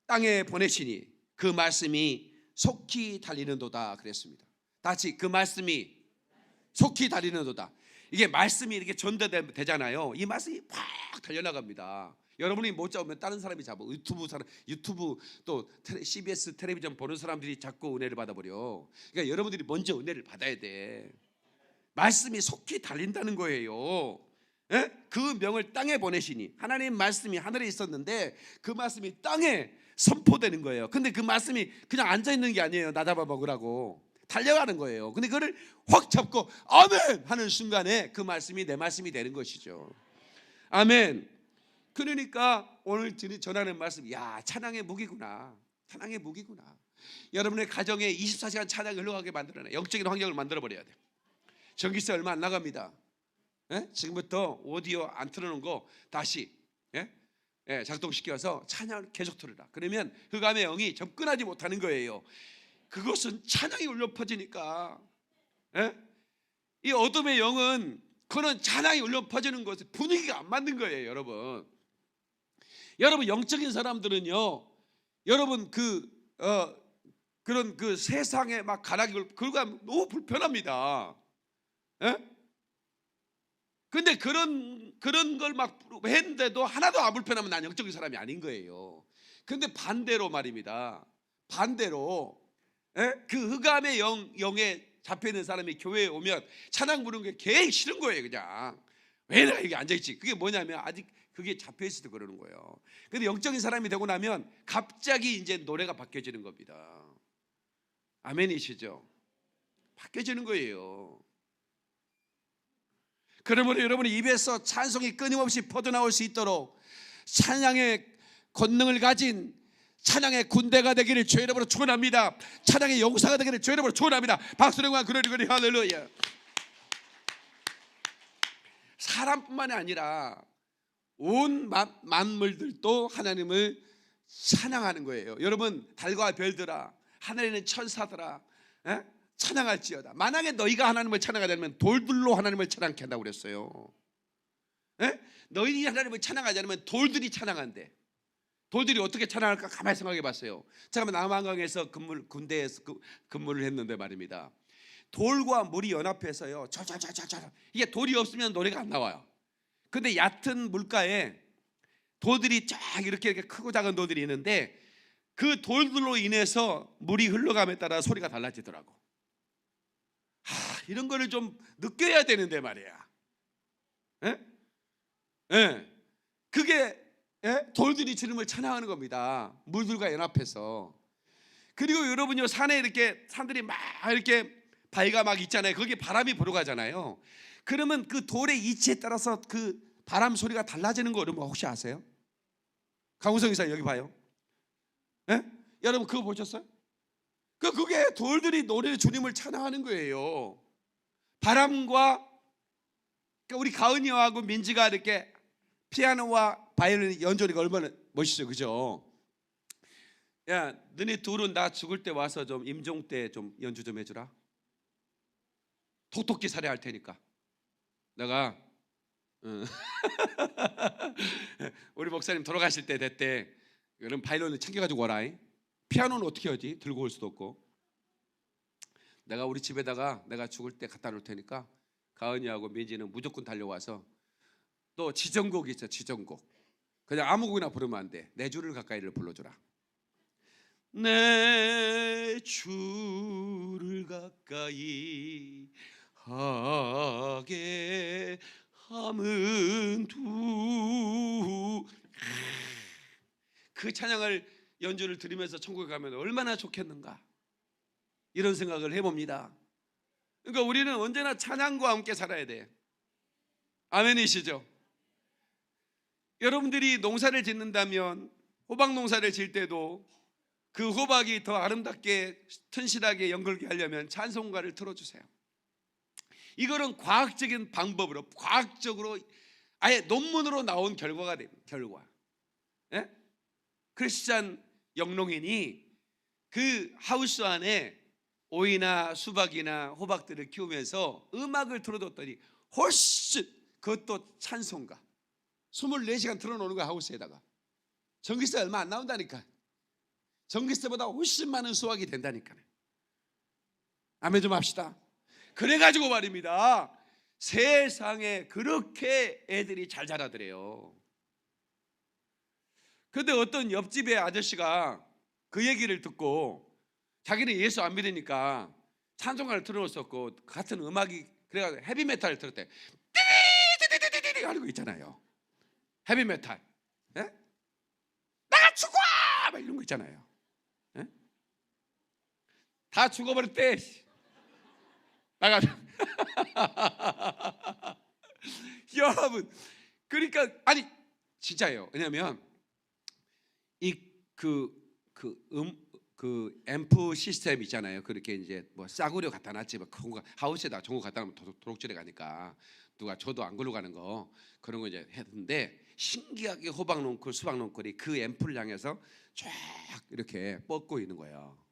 땅에 보내시니 그 말씀이 속히 달리는도다 그랬습니다. 다시 그 말씀이 속히 달리는도다. 이게 말씀이 이렇게 전달되잖아요. 이 말씀이 팍 달려나갑니다. 여러분이 못 잡으면 다른 사람이 잡아. 유튜브 또 CBS 텔레비전 보는 사람들이 자꾸 은혜를 받아버려. 그러니까 여러분들이 먼저 은혜를 받아야 돼. 말씀이 속히 달린다는 거예요. 예? 그 명을 땅에 보내시니, 하나님 말씀이 하늘에 있었는데 그 말씀이 땅에 선포되는 거예요. 근데 그 말씀이 그냥 앉아있는 게 아니에요. 나 잡아 먹으라고 달려가는 거예요. 근데 그거를 확 잡고 아멘 하는 순간에 그 말씀이 내 말씀이 되는 것이죠. 아멘. 그러니까 오늘 전하는 말씀, 야, 찬양의 무기구나. 찬양의 무기구나. 여러분의 가정에 24시간 찬양이 흘러가게 만들어놔. 영적인 환경을 만들어버려야 돼. 전기세 얼마 안 나갑니다. 예? 지금부터 오디오 안 틀어놓은 거 다시 작동시켜서 찬양을 계속 틀어라. 그러면 흑암의 영이 접근하지 못하는 거예요. 그것은 찬양이 울려 퍼지니까. 이 어둠의 영은 그는 찬양이 울려 퍼지는 것에 분위기가 안 맞는 거예요. 여러분 영적인 사람들은요, 여러분 그런 그 세상에 막 가락이 그거 너무 불편합니다. 근데 그런 걸 막 했는데도 하나도 안 불편하면 난 영적인 사람이 아닌 거예요. 근데 반대로 말입니다. 반대로 그 흑암의 영에 잡혀있는 사람이 교회에 오면 찬양 부르는 게 개인 싫은 거예요. 그냥 왜 내가 여기 앉아있지? 그게 뭐냐면 아직 그게 잡혀있을 때 그러는 거예요. 근데 영적인 사람이 되고 나면 갑자기 이제 노래가 바뀌어지는 겁니다. 아멘이시죠? 바뀌어지는 거예요. 그러므로 여러분의 입에서 찬송이 끊임없이 퍼져나올 수 있도록 찬양의 권능을 가진 찬양의 군대가 되기를 주의 이름으로 축원합니다. 찬양의 용사가 되기를 주의 이름으로 축원합니다. 박수령과 그러리 할렐루야. 사람뿐만이 아니라 온 만물들도 하나님을 찬양하는 거예요. 여러분, 달과 별들아, 하늘에 있는 천사들아, 찬양할지어다. 만약에 너희가 하나님을 찬양하자면 돌들로 하나님을 찬양케 한다고 그랬어요. 너희들이 하나님을 찬양하지 않으면 돌들이 찬양한대. 돌들이 어떻게 찬양할까 가만히 생각해 봤어요. 제가 남한강에서 군대에서 근무를 했는데 말입니다. 돌과 물이 연합해서요, 저 이게 돌이 없으면 노래가 안 나와요. 근데 얕은 물가에 돌들이 쫙 이렇게 크고 작은 돌들이 있는데 그 돌들로 인해서 물이 흘러감에 따라 소리가 달라지더라고. 이런 거를 좀 느껴야 되는데 말이야. 그게 돌들이 주님을 찬양하는 겁니다. 물들과 연합해서. 그리고 여러분요, 산에 이렇게 산들이 막 이렇게 바위가 막 있잖아요. 거기에 바람이 불어가잖아요. 그러면 그 돌의 이치에 따라서 그 바람 소리가 달라지는 거 여러분 혹시 아세요? 강우성 이사 여기 봐요. 여러분 그거 보셨어요? 그게 돌들이 노래 주님을 찬양하는 거예요. 바람과 우리 가은이하고 민지가 이렇게 피아노와 바이올린 연주하니까 얼마나 멋있어요, 그죠? 야, 너네 둘은 나 죽을 때 와서 좀 임종 때 좀 연주 좀 해주라. 톡톡히 살해할 테니까. 내가 우리 목사님 돌아가실 때 됐대. 그럼 바이올린을 챙겨가지고 와라. 피아노는 어떻게 하지? 들고 올 수도 없고. 내가 우리 집에다가 내가 죽을 때 갖다 놓을 테니까 가은이하고 민지는 무조건 달려와서 또 지정곡 있어, 지정곡. 그냥 아무 곡이나 부르면 안 돼. 내 주를 가까이를 불러주라. 내 주를 가까이 하게 함은 그 찬양을 연주를 들으면서 천국에 가면 얼마나 좋겠는가, 이런 생각을 해봅니다. 그러니까 우리는 언제나 찬양과 함께 살아야 돼. 아멘이시죠? 여러분들이 농사를 짓는다면 호박 농사를 질 때도 그 호박이 더 아름답게 튼실하게 연결게 하려면 찬송가를 틀어주세요. 이거는 과학적인 방법으로, 과학적으로 아예 논문으로 나온 결과가 됩니다. 결과. 크리스찬 영농인이 그 하우스 안에 오이나 수박이나 호박들을 키우면서 음악을 틀어뒀더니 훨씬, 그것도 찬송가 24시간 틀어놓는 거야, 하우스에다가. 전기세 얼마 안 나온다니까. 전기세보다 훨씬 많은 수확이 된다니까요. 아멘 좀 합시다. 그래가지고 말입니다, 세상에 그렇게 애들이 잘 자라더래요. 근데 어떤 옆집의 아저씨가 그 얘기를 듣고 자기는 예수 안 믿으니까 찬송가를 틀어놓았었고 같은 음악이 그래가지고 헤비메탈을 들었대. 띠디디디디디 하는 거 있잖아요. 헤비메탈. 예? 나가 죽어! 막 이런 거 있잖아요. 예? 다 죽어버렸대. 나가. 여러분, 그러니까 아니 진짜예요. 왜냐하면 그 앰프 시스템 있잖아요. 그렇게 이제 뭐 싸구려 갖다 놨지, 뭐 하우스에다 좋은 거 갖다 놓으면 도둑질해 가니까 누가 저도 안 걸로 가는 거 그런 거 이제 했는데, 신기하게 호박 넝쿨 수박 넝쿨이 그 앰프를 향해서 쫙 이렇게 뻗고 있는 거예요.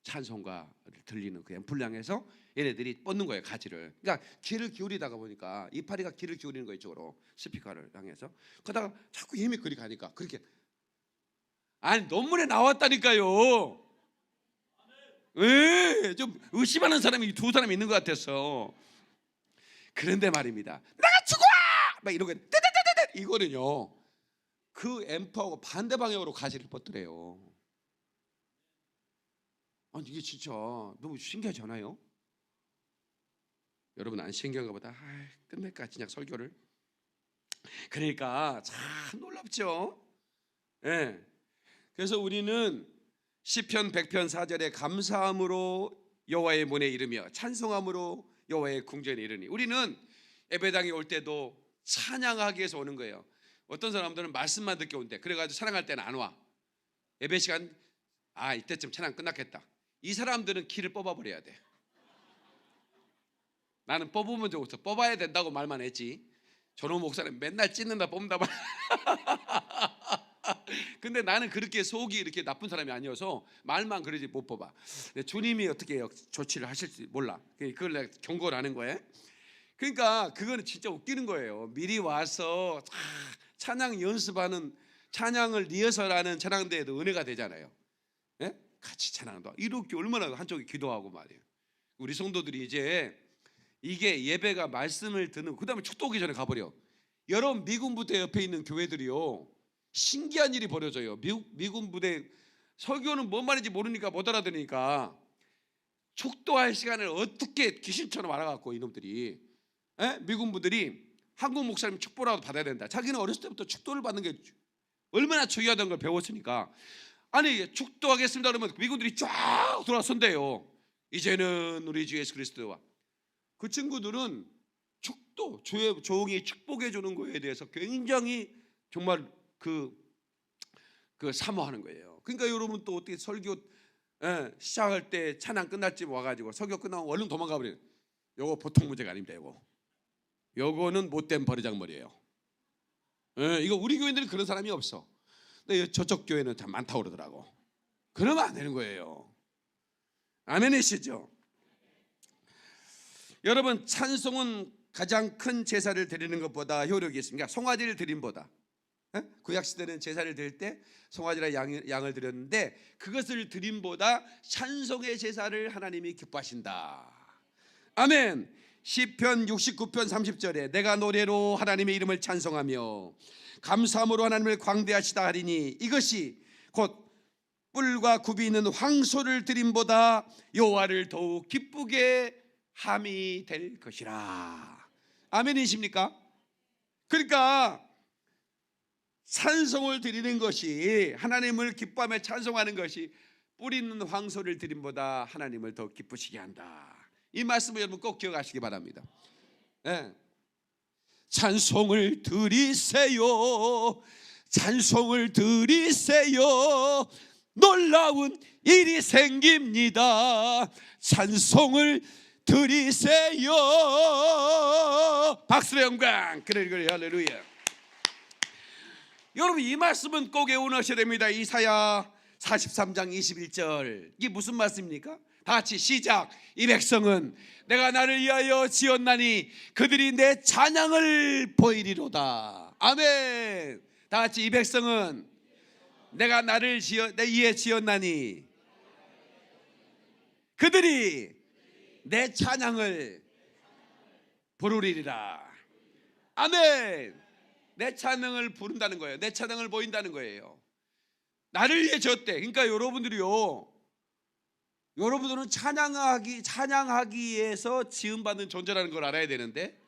찬송가 들리는 그 앰프를 향해서 얘네들이 뻗는 거예요, 가지를. 그러니까 귀를 기울이다가 보니까 이파리가 귀를 기울이는 거 이쪽으로 스피커를 향해서. 그러다가 자꾸 힘이 그리 가니까 그렇게. 아니 논문에 나왔다니까요. 좀 의심하는 사람이 두 사람이 있는 것 같아서. 그런데 말입니다, 나가 죽어! 막 이러고 이거는요 그 앰프하고 반대 방향으로 가지를 뻗더래요. 아니 이게 진짜 너무 신기하지 않아요? 여러분 안 신기한가 보다. 끝낼까 진짜 설교를. 그러니까 참 놀랍죠. 예. 그래서 우리는 시편 100편 4절에 감사함으로 여호와의 문에 이르며 찬송함으로 여호와의 궁전에 이르니, 우리는 예배당에 올 때도 찬양하기 위해서 오는 거예요. 어떤 사람들은 말씀만 듣게 온대. 그래가지고 찬양할 때는 안 와. 예배 시간 이때쯤 찬양 끝났겠다. 이 사람들은 키를 뽑아버려야 돼. 나는 뽑으면 좋겠어. 뽑아야 된다고 말만 했지. 저놈 목사는 맨날 찢는다 뽑는다 말. 근데 나는 그렇게 속이 이렇게 나쁜 사람이 아니어서 말만 그러지 못 뽑아. 주님이 어떻게 조치를 하실지 몰라. 그걸 내가 경고를 하는 거예요. 그러니까 그거는 진짜 웃기는 거예요. 미리 와서 찬양 연습하는, 찬양을 리허설하는 찬양대회도 은혜가 되잖아요. 예? 같이 찬양도 이렇게 얼마나 한쪽에 기도하고 말이에요. 우리 성도들이 이제 이게 예배가 말씀을 듣는, 그 다음에 축도 오기 전에 가버려. 여러분 미군 부대 옆에 있는 교회들이요 신기한 일이 벌어져요. 미군 부대 설교는 뭔 말인지 모르니까 못 알아들으니까 축도할 시간을 어떻게 귀신처럼 알아갖고 이놈들이, 미군 부들이 한국 목사님 축도라도 받아야 된다. 자기는 어렸을 때부터 축도를 받는 게 얼마나 중요하다는 걸 배웠으니까, 아니 축도하겠습니다 그러면 미군들이 쫙 돌아선대요. 이제는 우리 주 예수 그리스도와. 그 친구들은 축도, 주의 종이 축복해 주는 거에 대해서 굉장히 정말 그 사모하는 거예요. 그러니까 여러분 또 어떻게 설교 시작할 때 찬양 끝날 쯤 와가지고 설교 끝나고 얼른 도망가 버려요. 요거 보통 문제가 아닙니다. 요거는 못된 버르장머리예요. 이거 우리 교회들은 그런 사람이 없어. 근데 저쪽 교회는 참 많다고 그러더라고. 그러면 안 되는 거예요. 아멘이시죠? 여러분 찬송은 가장 큰 제사를 드리는 것보다 효력이 있습니다. 송아지를 드림보다. 구약시대는 제사를 드릴 때 송아지나 양을 드렸는데, 그것을 드림보다 찬송의 제사를 하나님이 기뻐하신다. 아멘. 시편 69편 30절에 내가 노래로 하나님의 이름을 찬송하며 감사함으로 하나님을 광대하시다 하리니 이것이 곧 뿔과 굽이 있는 황소를 드림보다 여호와를 더욱 기쁘게 함이 될 것이라. 아멘이십니까? 그러니까 찬송을 드리는 것이, 하나님을 기뻐하며 찬송하는 것이 뿔 있는 황소를 드림보다 하나님을 더 기쁘시게 한다. 이 말씀을 여러분 꼭 기억하시기 바랍니다. 찬송을 드리세요. 찬송을 드리세요. 놀라운 일이 생깁니다. 찬송을 드리세요. 박수의 영광. 그래 할렐루야. 여러분 이 말씀은 꼭 외워놓으셔야 됩니다. 이사야 43장 21절. 이게 무슨 말씀입니까? 다 같이 시작. 이 백성은 내가 나를 위하여 지었나니 그들이 내 찬양을 보이리로다. 아멘. 다 같이 이 백성은 내가 나를 내 이에 지었나니 그들이 내 찬양을 부르리라. 아멘. 내 찬양을 부른다는 거예요. 내 찬양을 보인다는 거예요. 나를 위해 지었대. 그러니까 여러분들은 찬양하기 위해서 지음받은 존재라는 걸 알아야 되는데,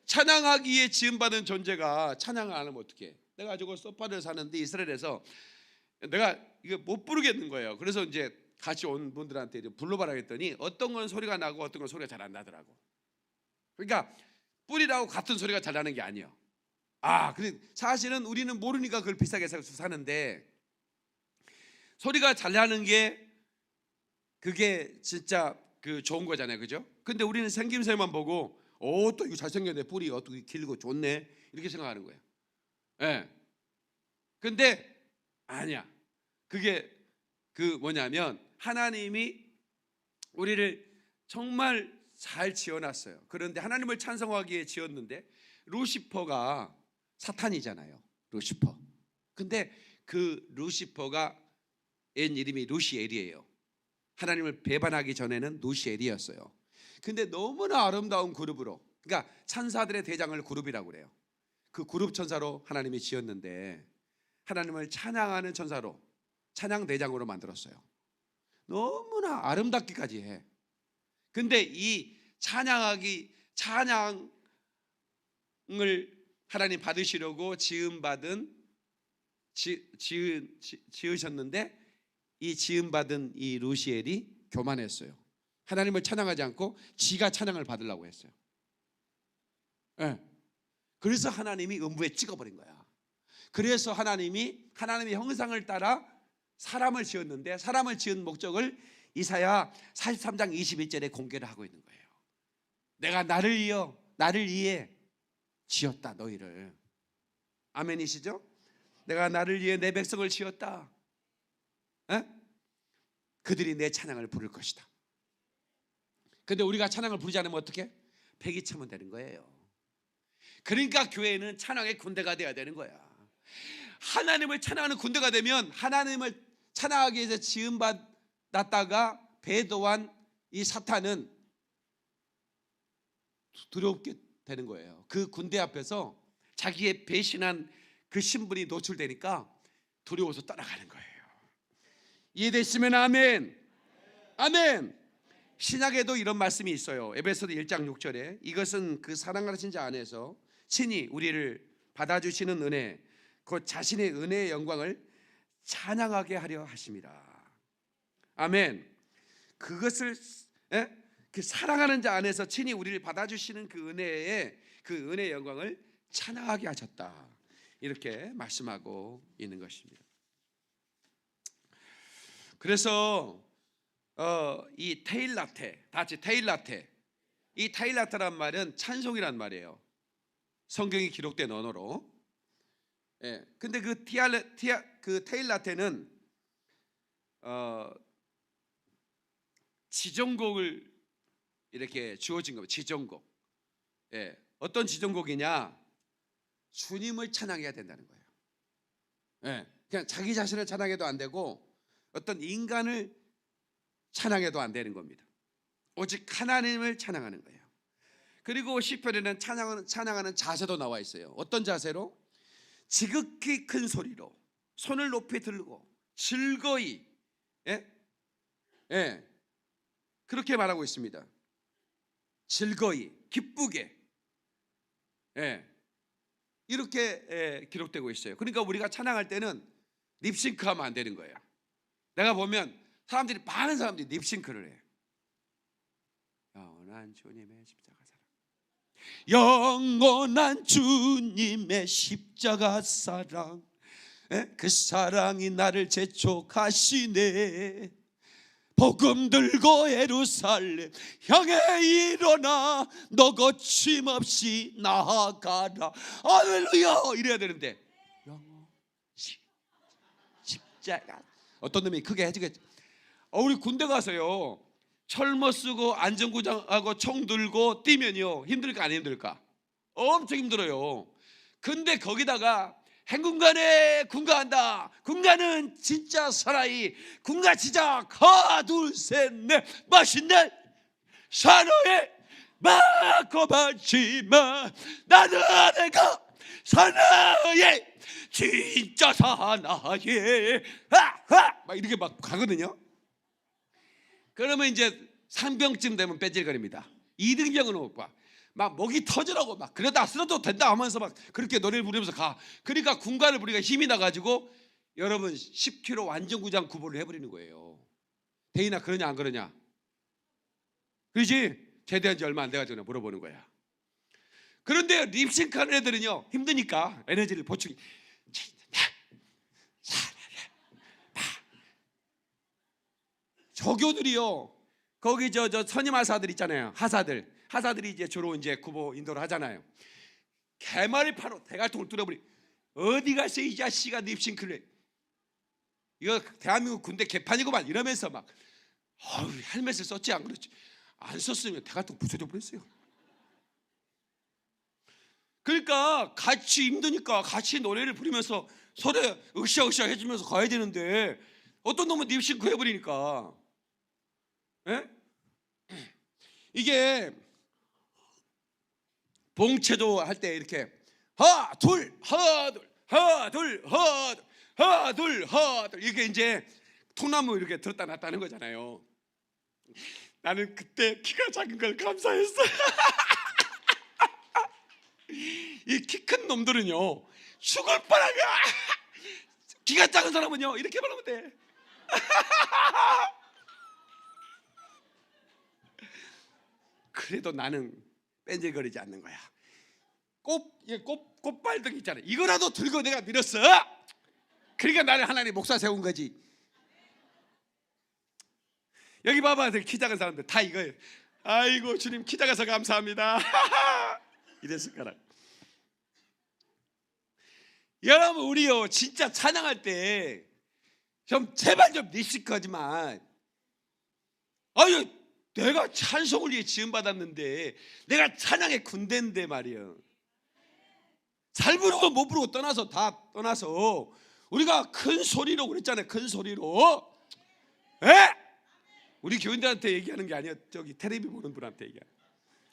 찬양하기에 지음받은 존재가 찬양을 안 하면 어떡해? 내가 저거 소파를 사는데 이스라엘에서 내가 이거 못 부르겠는 거예요. 그래서 이제 같이 온 분들한테 이제 불러봐라 했더니 어떤 건 소리가 나고 어떤 건 소리가 잘 안 나더라고. 그러니까 뿔이라고 같은 소리가 잘 나는 게 아니에요. 근데 사실은 우리는 모르니까 그걸 비싸게 사는데, 소리가 잘 나는 게 그게 진짜 그 좋은 거잖아요, 그죠? 근데 우리는 생김새만 보고 또 이거 잘생겼네, 뿔이 어떻게 길고 좋네, 이렇게 생각하는 거예요. 예. 근데 아니야. 그게 그 뭐냐면 하나님이 우리를 정말 잘 지어놨어요. 그런데 하나님을 찬송하기에 지었는데, 루시퍼가 사탄이잖아요, 루시퍼. 근데 그 루시퍼가 옛 이름이 루시엘이에요. 하나님을 배반하기 전에는 루시엘이었어요. 근데 너무나 아름다운 그룹으로, 그러니까 천사들의 대장을 그룹이라고 그래요. 그 그룹 천사로 하나님이 지었는데, 하나님을 찬양하는 천사로, 찬양 대장으로 만들었어요. 너무나 아름답기까지 해. 근데 이 찬양을 하나님 받으시려고 지으셨는데, 이 지음받은 이 루시엘이 교만했어요. 하나님을 찬양하지 않고 지가 찬양을 받으려고 했어요. 네. 그래서 하나님이 음부에 찍어버린 거야. 그래서 하나님의 형상을 따라 사람을 지었는데, 사람을 지은 목적을 이사야 43장 21절에 공개를 하고 있는 거예요. 내가 나를 위해 지었다, 너희를. 아멘이시죠? 내가 나를 위해 내 백성을 지었다. 에? 그들이 내 찬양을 부를 것이다. 근데 우리가 찬양을 부르지 않으면 어떻게? 패기 치면 되는 거예요. 그러니까 교회는 찬양의 군대가 되어야 되는 거야. 하나님을 찬양하는 군대가 되면, 하나님을 찬양하기 위해서 지음받았다가 배도한 이 사탄은 두렵게 되는 거예요. 그 군대 앞에서 자기의 배신한 그 신분이 노출되니까 두려워서 따라가는 거예요. 이해되시면 아멘. 아멘. 신약에도 이런 말씀이 있어요. 에베소서 1장 6절에 이것은 그 사랑하신 자 안에서 친히 우리를 받아주시는 은혜, 곧 자신의 은혜의 영광을 찬양하게 하려 하심이라. 아멘. 그것을 그 사랑하는 자 안에서 친히 우리를 받아주시는 그 은혜의 영광을 찬양하게 하셨다, 이렇게 말씀하고 있는 것입니다. 그래서 이 테일라테, 다 같이 테일라테. 이 테일라테란 말은 찬송이란 말이에요. 성경이 기록된 언어로. 예. 근데 그 테일라테는 지정곡을 이렇게 주어진 겁니다. 지정곡. 예. 어떤 지정곡이냐? 주님을 찬양해야 된다는 거예요. 예. 그냥 자기 자신을 찬양해도 안 되고, 어떤 인간을 찬양해도 안 되는 겁니다. 오직 하나님을 찬양하는 거예요. 그리고 시편에는 찬양하는 자세도 나와 있어요. 어떤 자세로? 지극히 큰 소리로 손을 높이 들고 즐거이, 그렇게 말하고 있습니다. 즐거이, 기쁘게, 이렇게 기록되고 있어요. 그러니까 우리가 찬양할 때는 립싱크하면 안 되는 거예요. 내가 보면 많은 사람들이 립싱크를 해. 영원한 주님의 십자가 사랑, 영원한 주님의 십자가 사랑, 그 사랑이 나를 재촉하시네. 복음 들고 예루살렘 향해 일어나, 너 거침없이 나아가라. 할렐루야, 이래야 되는데 영원 십자가. 어떤 놈이 크게 해주겠지. 우리 군대 가서요, 철모 쓰고 안전구장하고 총 들고 뛰면요, 힘들까 안 힘들까? 엄청 힘들어요. 근데 거기다가 행군간에 군가한다. 군가는 진짜 사나이. 군가 시작. 하나 둘 셋 넷. 맛있네 사나이 바꿔봤지만 나는 내가 사나이 진짜 사나이 막 이렇게 막 가거든요. 그러면 이제 상병쯤 되면 뺀질거립니다. 2등병은 오빠 막 목이 터지라고 막 그러다 쓰러도 된다 하면서 막 그렇게 노래를 부르면서 가. 그러니까 군가를 부리가 힘이 나가지고 여러분 10km 완전구장 구보를 해버리는 거예요. 대인아 그러냐 안 그러냐? 그렇지? 제대한 지 얼마 안 돼가지고 물어보는 거야. 그런데 립싱크하는 애들은요 힘드니까 에너지를 보충. 조교들이요 거기 저 선임 하사들 있잖아요. 하사들이 이제 주로 이제 구보 인도를 하잖아요. 개머리파로 대갈통을 뚫어버리. 어디 갔어 이 자식아 립싱크를 해. 이거 대한민국 군대 개판이구만 이러면서 막 헬멧을 썼지 안 그렇지? 안 썼으면 대갈통 부서져 버렸어요. 그러니까 같이 힘드니까 같이 노래를 부르면서 서로 으쌰으쌰 해주면서 가야 되는데 어떤 놈은 립싱크 해버리니까. 예? 이게 봉체조 할 때 이렇게 하나 둘 하나 둘 하나 둘 하나 둘 하나 둘 하나 둘 이렇게 이제 통나무 이렇게 들었다 놨다 하는 거잖아요. 나는 그때 키가 작은 걸 감사했어. 이 키 큰 놈들은요 죽을 뻔하면 키가 작은 사람은요 이렇게 말하면 돼. 그래도 나는 뺀질거리지 않는 거야. 꽃발등 있잖아. 이거라도 들고 내가 밀었어. 그러니까 나를 하나님 목사 세운 거지. 여기 봐봐, 키 작은 사람들 다 이거예요. 아이고 주님 키 작아서 감사합니다. 이랬을 거라. 여러분 우리요 진짜 찬양할 때 좀 제발 좀 립싱크하지만 아유 내가 찬송을 위해 지음받았는데 내가 찬양의 군대인데 말이야. 잘 부르고 못 부르고 떠나서 다 떠나서 우리가 큰 소리로 그랬잖아요. 큰 소리로 에? 우리 교인들한테 얘기하는 게 아니야. 저기 텔레비 보는 분한테 얘기해.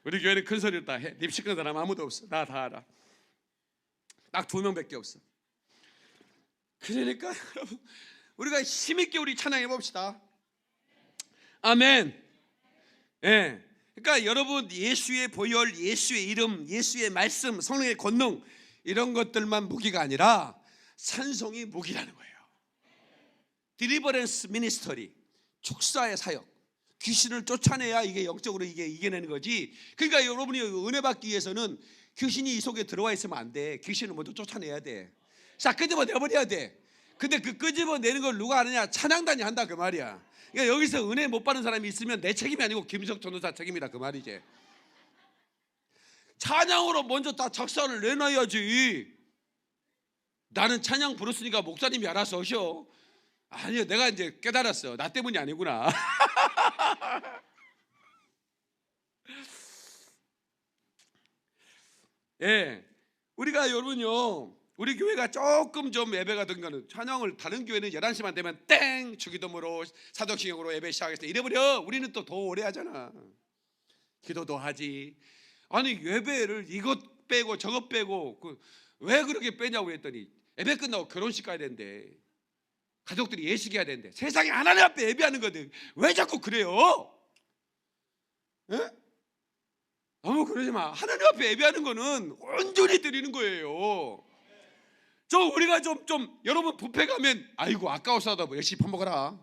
우리 교회는 큰 소리로 다 해. 립싱크는 사람 아무도 없어. 나 다 알아. 딱 2명밖에 없어. 그러니까 여러분 우리가 힘있게 우리 찬양해 봅시다. 아멘. 예. 그러니까 여러분 예수의 보혈, 예수의 이름, 예수의 말씀, 성령의 권능 이런 것들만 무기가 아니라 찬송이 무기라는 거예요. 디리버런스 미니스터리, 축사의 사역, 귀신을 쫓아내야 이게 영적으로 이게 이겨내는 거지. 그러니까 여러분이 은혜 받기 위해서는 귀신이 이 속에 들어와 있으면 안 돼. 귀신을 먼저 쫓아내야 돼. 자, 끄집어내버려야 돼. 근데 그 끄집어내는 걸 누가 하느냐? 찬양단이 한다 그 말이야. 그러니까 여기서 은혜 못 받는 사람이 있으면 내 책임이 아니고 김석 전도사 책임이다 그 말이지. 찬양으로 먼저 다 작사를 내놔야지. 나는 찬양 부르으니까 목사님이 알아서 하셔. 아니요, 내가 이제 깨달았어. 나 때문이 아니구나. 예, 우리가 여러분요, 우리 교회가 조금 좀 예배가 든거는 찬양을 다른 교회는 11시만 되면 땡 주기도문으로 사도신경으로 예배 시작해서 이래버려. 우리는 또 더 오래 하잖아. 기도도 하지. 아니 예배를 이것 빼고 저것 빼고 왜 그렇게 빼냐고 했더니 예배 끝나고 결혼식 가야 되는데 가족들이 예식해야 되는데 세상에 하나님 앞에 예배하는 건데 왜 자꾸 그래요? 예? 너무 그러지 마. 하나님 앞에 예배하는 거는 온전히 드리는 거예요. 우리가 좀 여러분 뷔페 가면 아이고 아까워서 하다 열심히 밥 먹어라.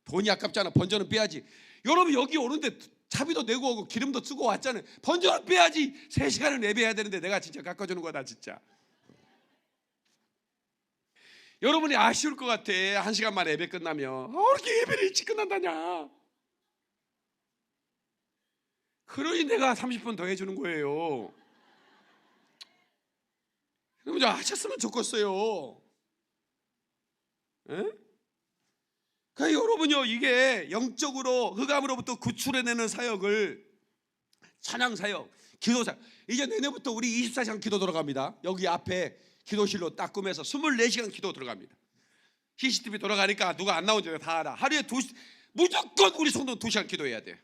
돈이 아깝잖아. 번전은 빼야지. 여러분 여기 오는데 차비도 내고 오고 기름도 쓰고 왔잖아요. 번전은 빼야지. 3시간을 예배해야 되는데 내가 진짜 깎아주는 거다 진짜. 여러분이 아쉬울 것 같아. 1시간 만에 예배 끝나면 왜 이렇게 예배를 일찍 끝난다냐. 그러니 내가 30분 더 해주는 거예요. 그럼 좀 하셨으면 좋겠어요. 예? 그러니까 여러분요 이게 영적으로 흑암으로부터 구출해내는 사역을 찬양 사역, 기도 사역. 이제 내년부터 우리 24시간 기도 돌아갑니다. 여기 앞에 기도실로 딱 꾸며서 24시간 기도 들어갑니다. CCTV 돌아가니까 누가 안 나온 줄 다 알아. 하루에 무조건 우리 성도 2시간 기도해야 돼.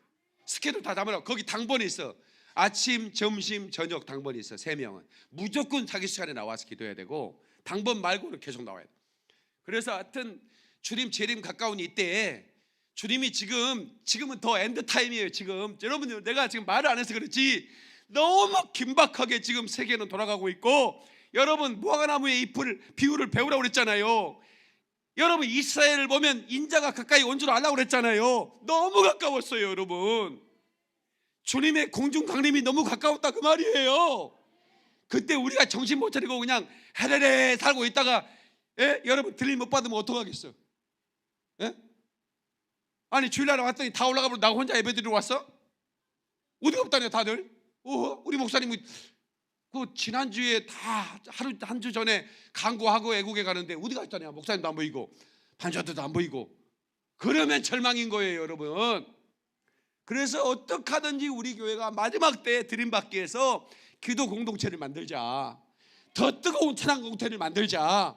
스케줄 다 잡으라고. 거기 당번이 있어. 아침, 점심, 저녁 당번이 있어. 3명은 무조건 자기 시간에 나와서 기도해야 되고, 당번 말고는 계속 나와야 돼. 그래서 하여튼 주님 재림 가까운 이때에 주님이 지금은 더 엔드타임이에요. 지금 여러분들, 내가 지금 말을 안 해서 그렇지 너무 긴박하게 지금 세계는 돌아가고 있고, 여러분 무화과나무의 잎을 비유를 배우라고 그랬잖아요. 여러분 이스라엘을 보면 인자가 가까이 온 줄 알라고 그랬잖아요. 너무 가까웠어요. 여러분 주님의 공중 강림이 너무 가까웠다 그 말이에요. 그때 우리가 정신 못 차리고 그냥 헤레레 살고 있다가, 여러분 들림 못 받으면 어떡하겠어? 아니 주일날에 왔더니 다 올라가면 나 혼자 예배드리러 왔어? 어디 없다냐 다들? 우리 목사님이 그 지난주에 다 한 주 전에 강구하고 애국에 가는데 어디 갔다냐? 목사님도 안 보이고 반주한테도 안 보이고. 그러면 절망인 거예요. 여러분, 그래서 어떻게 하든지 우리 교회가 마지막 때에 드림받기 위해서 기도 공동체를 만들자, 더 뜨거운 찬양 공동체를 만들자,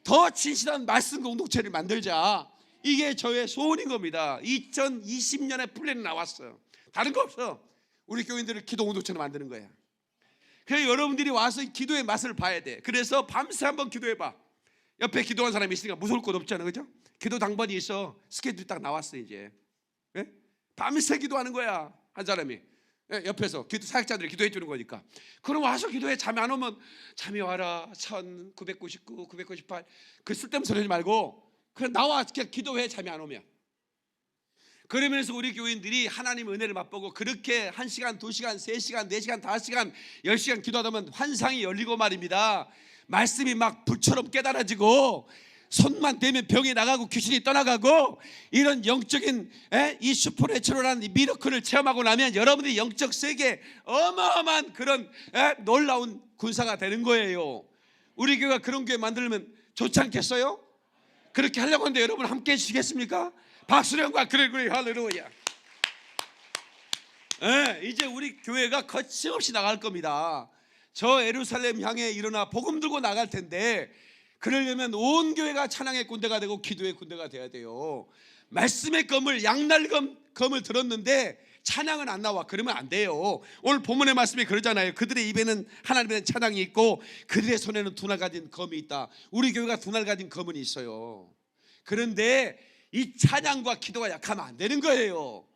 더 진실한 말씀 공동체를 만들자, 이게 저의 소원인 겁니다. 2020년에 플랜이 나왔어요. 다른 거 없어. 우리 교인들을 기도 공동체로 만드는 거예요. 그래서 여러분들이 와서 기도의 맛을 봐야 돼. 그래서 밤새 한번 기도해봐. 옆에 기도한 사람이 있으니까 무서울 것 없잖아, 그죠? 기도 당번이 있어. 스케줄이 딱 나왔어 이제. 밤새 기도하는 거야 한 사람이. 옆에서 사역자들이 기도해 주는 거니까. 그럼 와서 기도해. 잠이 안 오면 잠이 와라 1999, 998 그 쓸데없는 소리 하지 말고 그냥 나와 그냥 기도해. 잠이 안 오면. 그러면서 우리 교인들이 하나님의 은혜를 맛보고 그렇게 1시간, 2시간, 3시간, 4시간, 5시간, 10시간 기도하다 보면 환상이 열리고 말입니다. 말씀이 막 불처럼 깨달아지고, 손만 대면 병이 나가고 귀신이 떠나가고, 이런 영적인 이 슈퍼내추럴한 미러클을 체험하고 나면 여러분들이 영적 세계에 어마어마한 그런 놀라운 군사가 되는 거예요. 우리 교회가 그런 교회 만들면 좋지 않겠어요? 그렇게 하려고 하는데 여러분 함께 해주시겠습니까? 박수령과 그래 할렐루야. 이제 우리 교회가 거침없이 나갈 겁니다. 저 예루살렘 향해 일어나 복음 들고 나갈 텐데, 그러려면 온 교회가 찬양의 군대가 되고 기도의 군대가 돼야 돼요. 말씀의 검을, 양날 검을 들었는데 찬양은 안 나와. 그러면 안 돼요. 오늘 본문의 말씀이 그러잖아요. 그들의 입에는 하나님의 찬양이 있고 그들의 손에는 두 날 가진 검이 있다. 우리 교회가 두 날 가진 검은 있어요. 그런데 이 찬양과 기도가 약하면 안 되는 거예요.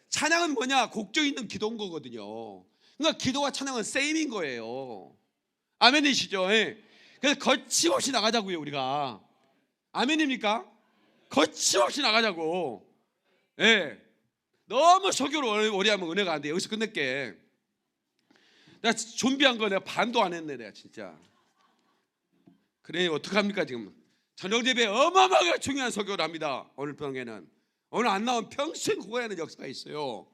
찬양은 뭐냐? 곡조 있는 기도인 거거든요. 그러니까 기도와 찬양은 세임인 거예요. 아멘이시죠? 그래서 거침없이 나가자고요. 우리가 아멘입니까? 거침없이 나가자고. 너무 설교를 오래 하면 은혜가 안 돼. 여기서 끝낼게. 내가 준비한 거 내가 반도 안 했네. 내가 진짜. 그래 어떡합니까 지금. 저녁 예배 어마어마하게 중요한 설교를 합니다. 오늘 방에는 오늘 안 나온 평생 후회하는 역사가 있어요.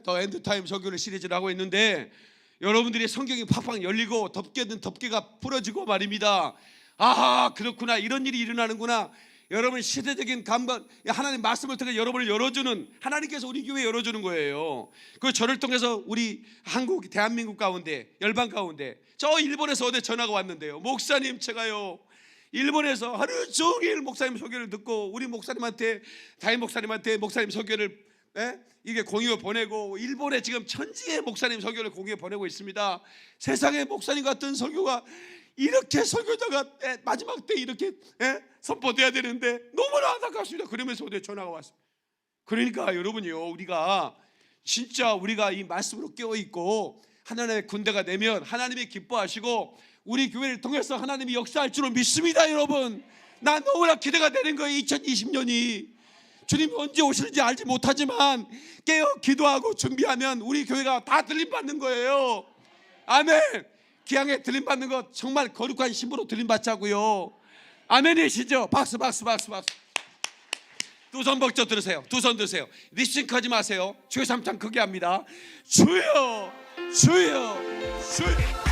더 엔드타임 설교를 시리즈를 하고 있는데, 여러분들이 성경이 팍팍 열리고 덮개든 덮개가 풀어지고 말입니다. 아하, 그렇구나, 이런 일이 일어나는구나. 여러분 시대적인 감각, 하나님 말씀을 통해 여러분을 열어주는, 하나님께서 우리 교회에 열어주는 거예요. 그 저를 통해서 우리 한국, 대한민국 가운데, 열방 가운데, 저 일본에서 어제 전화가 왔는데요. 목사님, 제가요 일본에서 하루 종일 목사님 소개를 듣고, 우리 목사님한테, 다임 목사님한테 목사님 소개를 이게 공유 보내고, 일본에 지금 천지의 목사님 설교를 공유해 보내고 있습니다. 세상에 목사님 같은 설교가 이렇게 설교자가 마지막 때 이렇게 선포돼야 되는데 너무나 안타깝습니다. 그러면서 어제 전화가 왔어요. 그러니까 여러분이요, 우리가 진짜 우리가 이 말씀으로 깨어있고 하나님의 군대가 되면 하나님이 기뻐하시고 우리 교회를 통해서 하나님이 역사할 줄을 믿습니다. 여러분, 난 너무나 기대가 되는 거예요. 2020년이 주님이 언제 오실지 알지 못하지만 깨어 기도하고 준비하면 우리 교회가 다 들림받는 거예요. 아멘. 기왕에 들림받는 거 정말 거룩한 신부로 들림받자고요. 아멘이시죠? 박수 박수 박수 박수. 두 손 벌쳐 들으세요. 두 손 드세요. 리싱크하지 마세요. 주여 삼창 크게 합니다. 주여 주여 주여.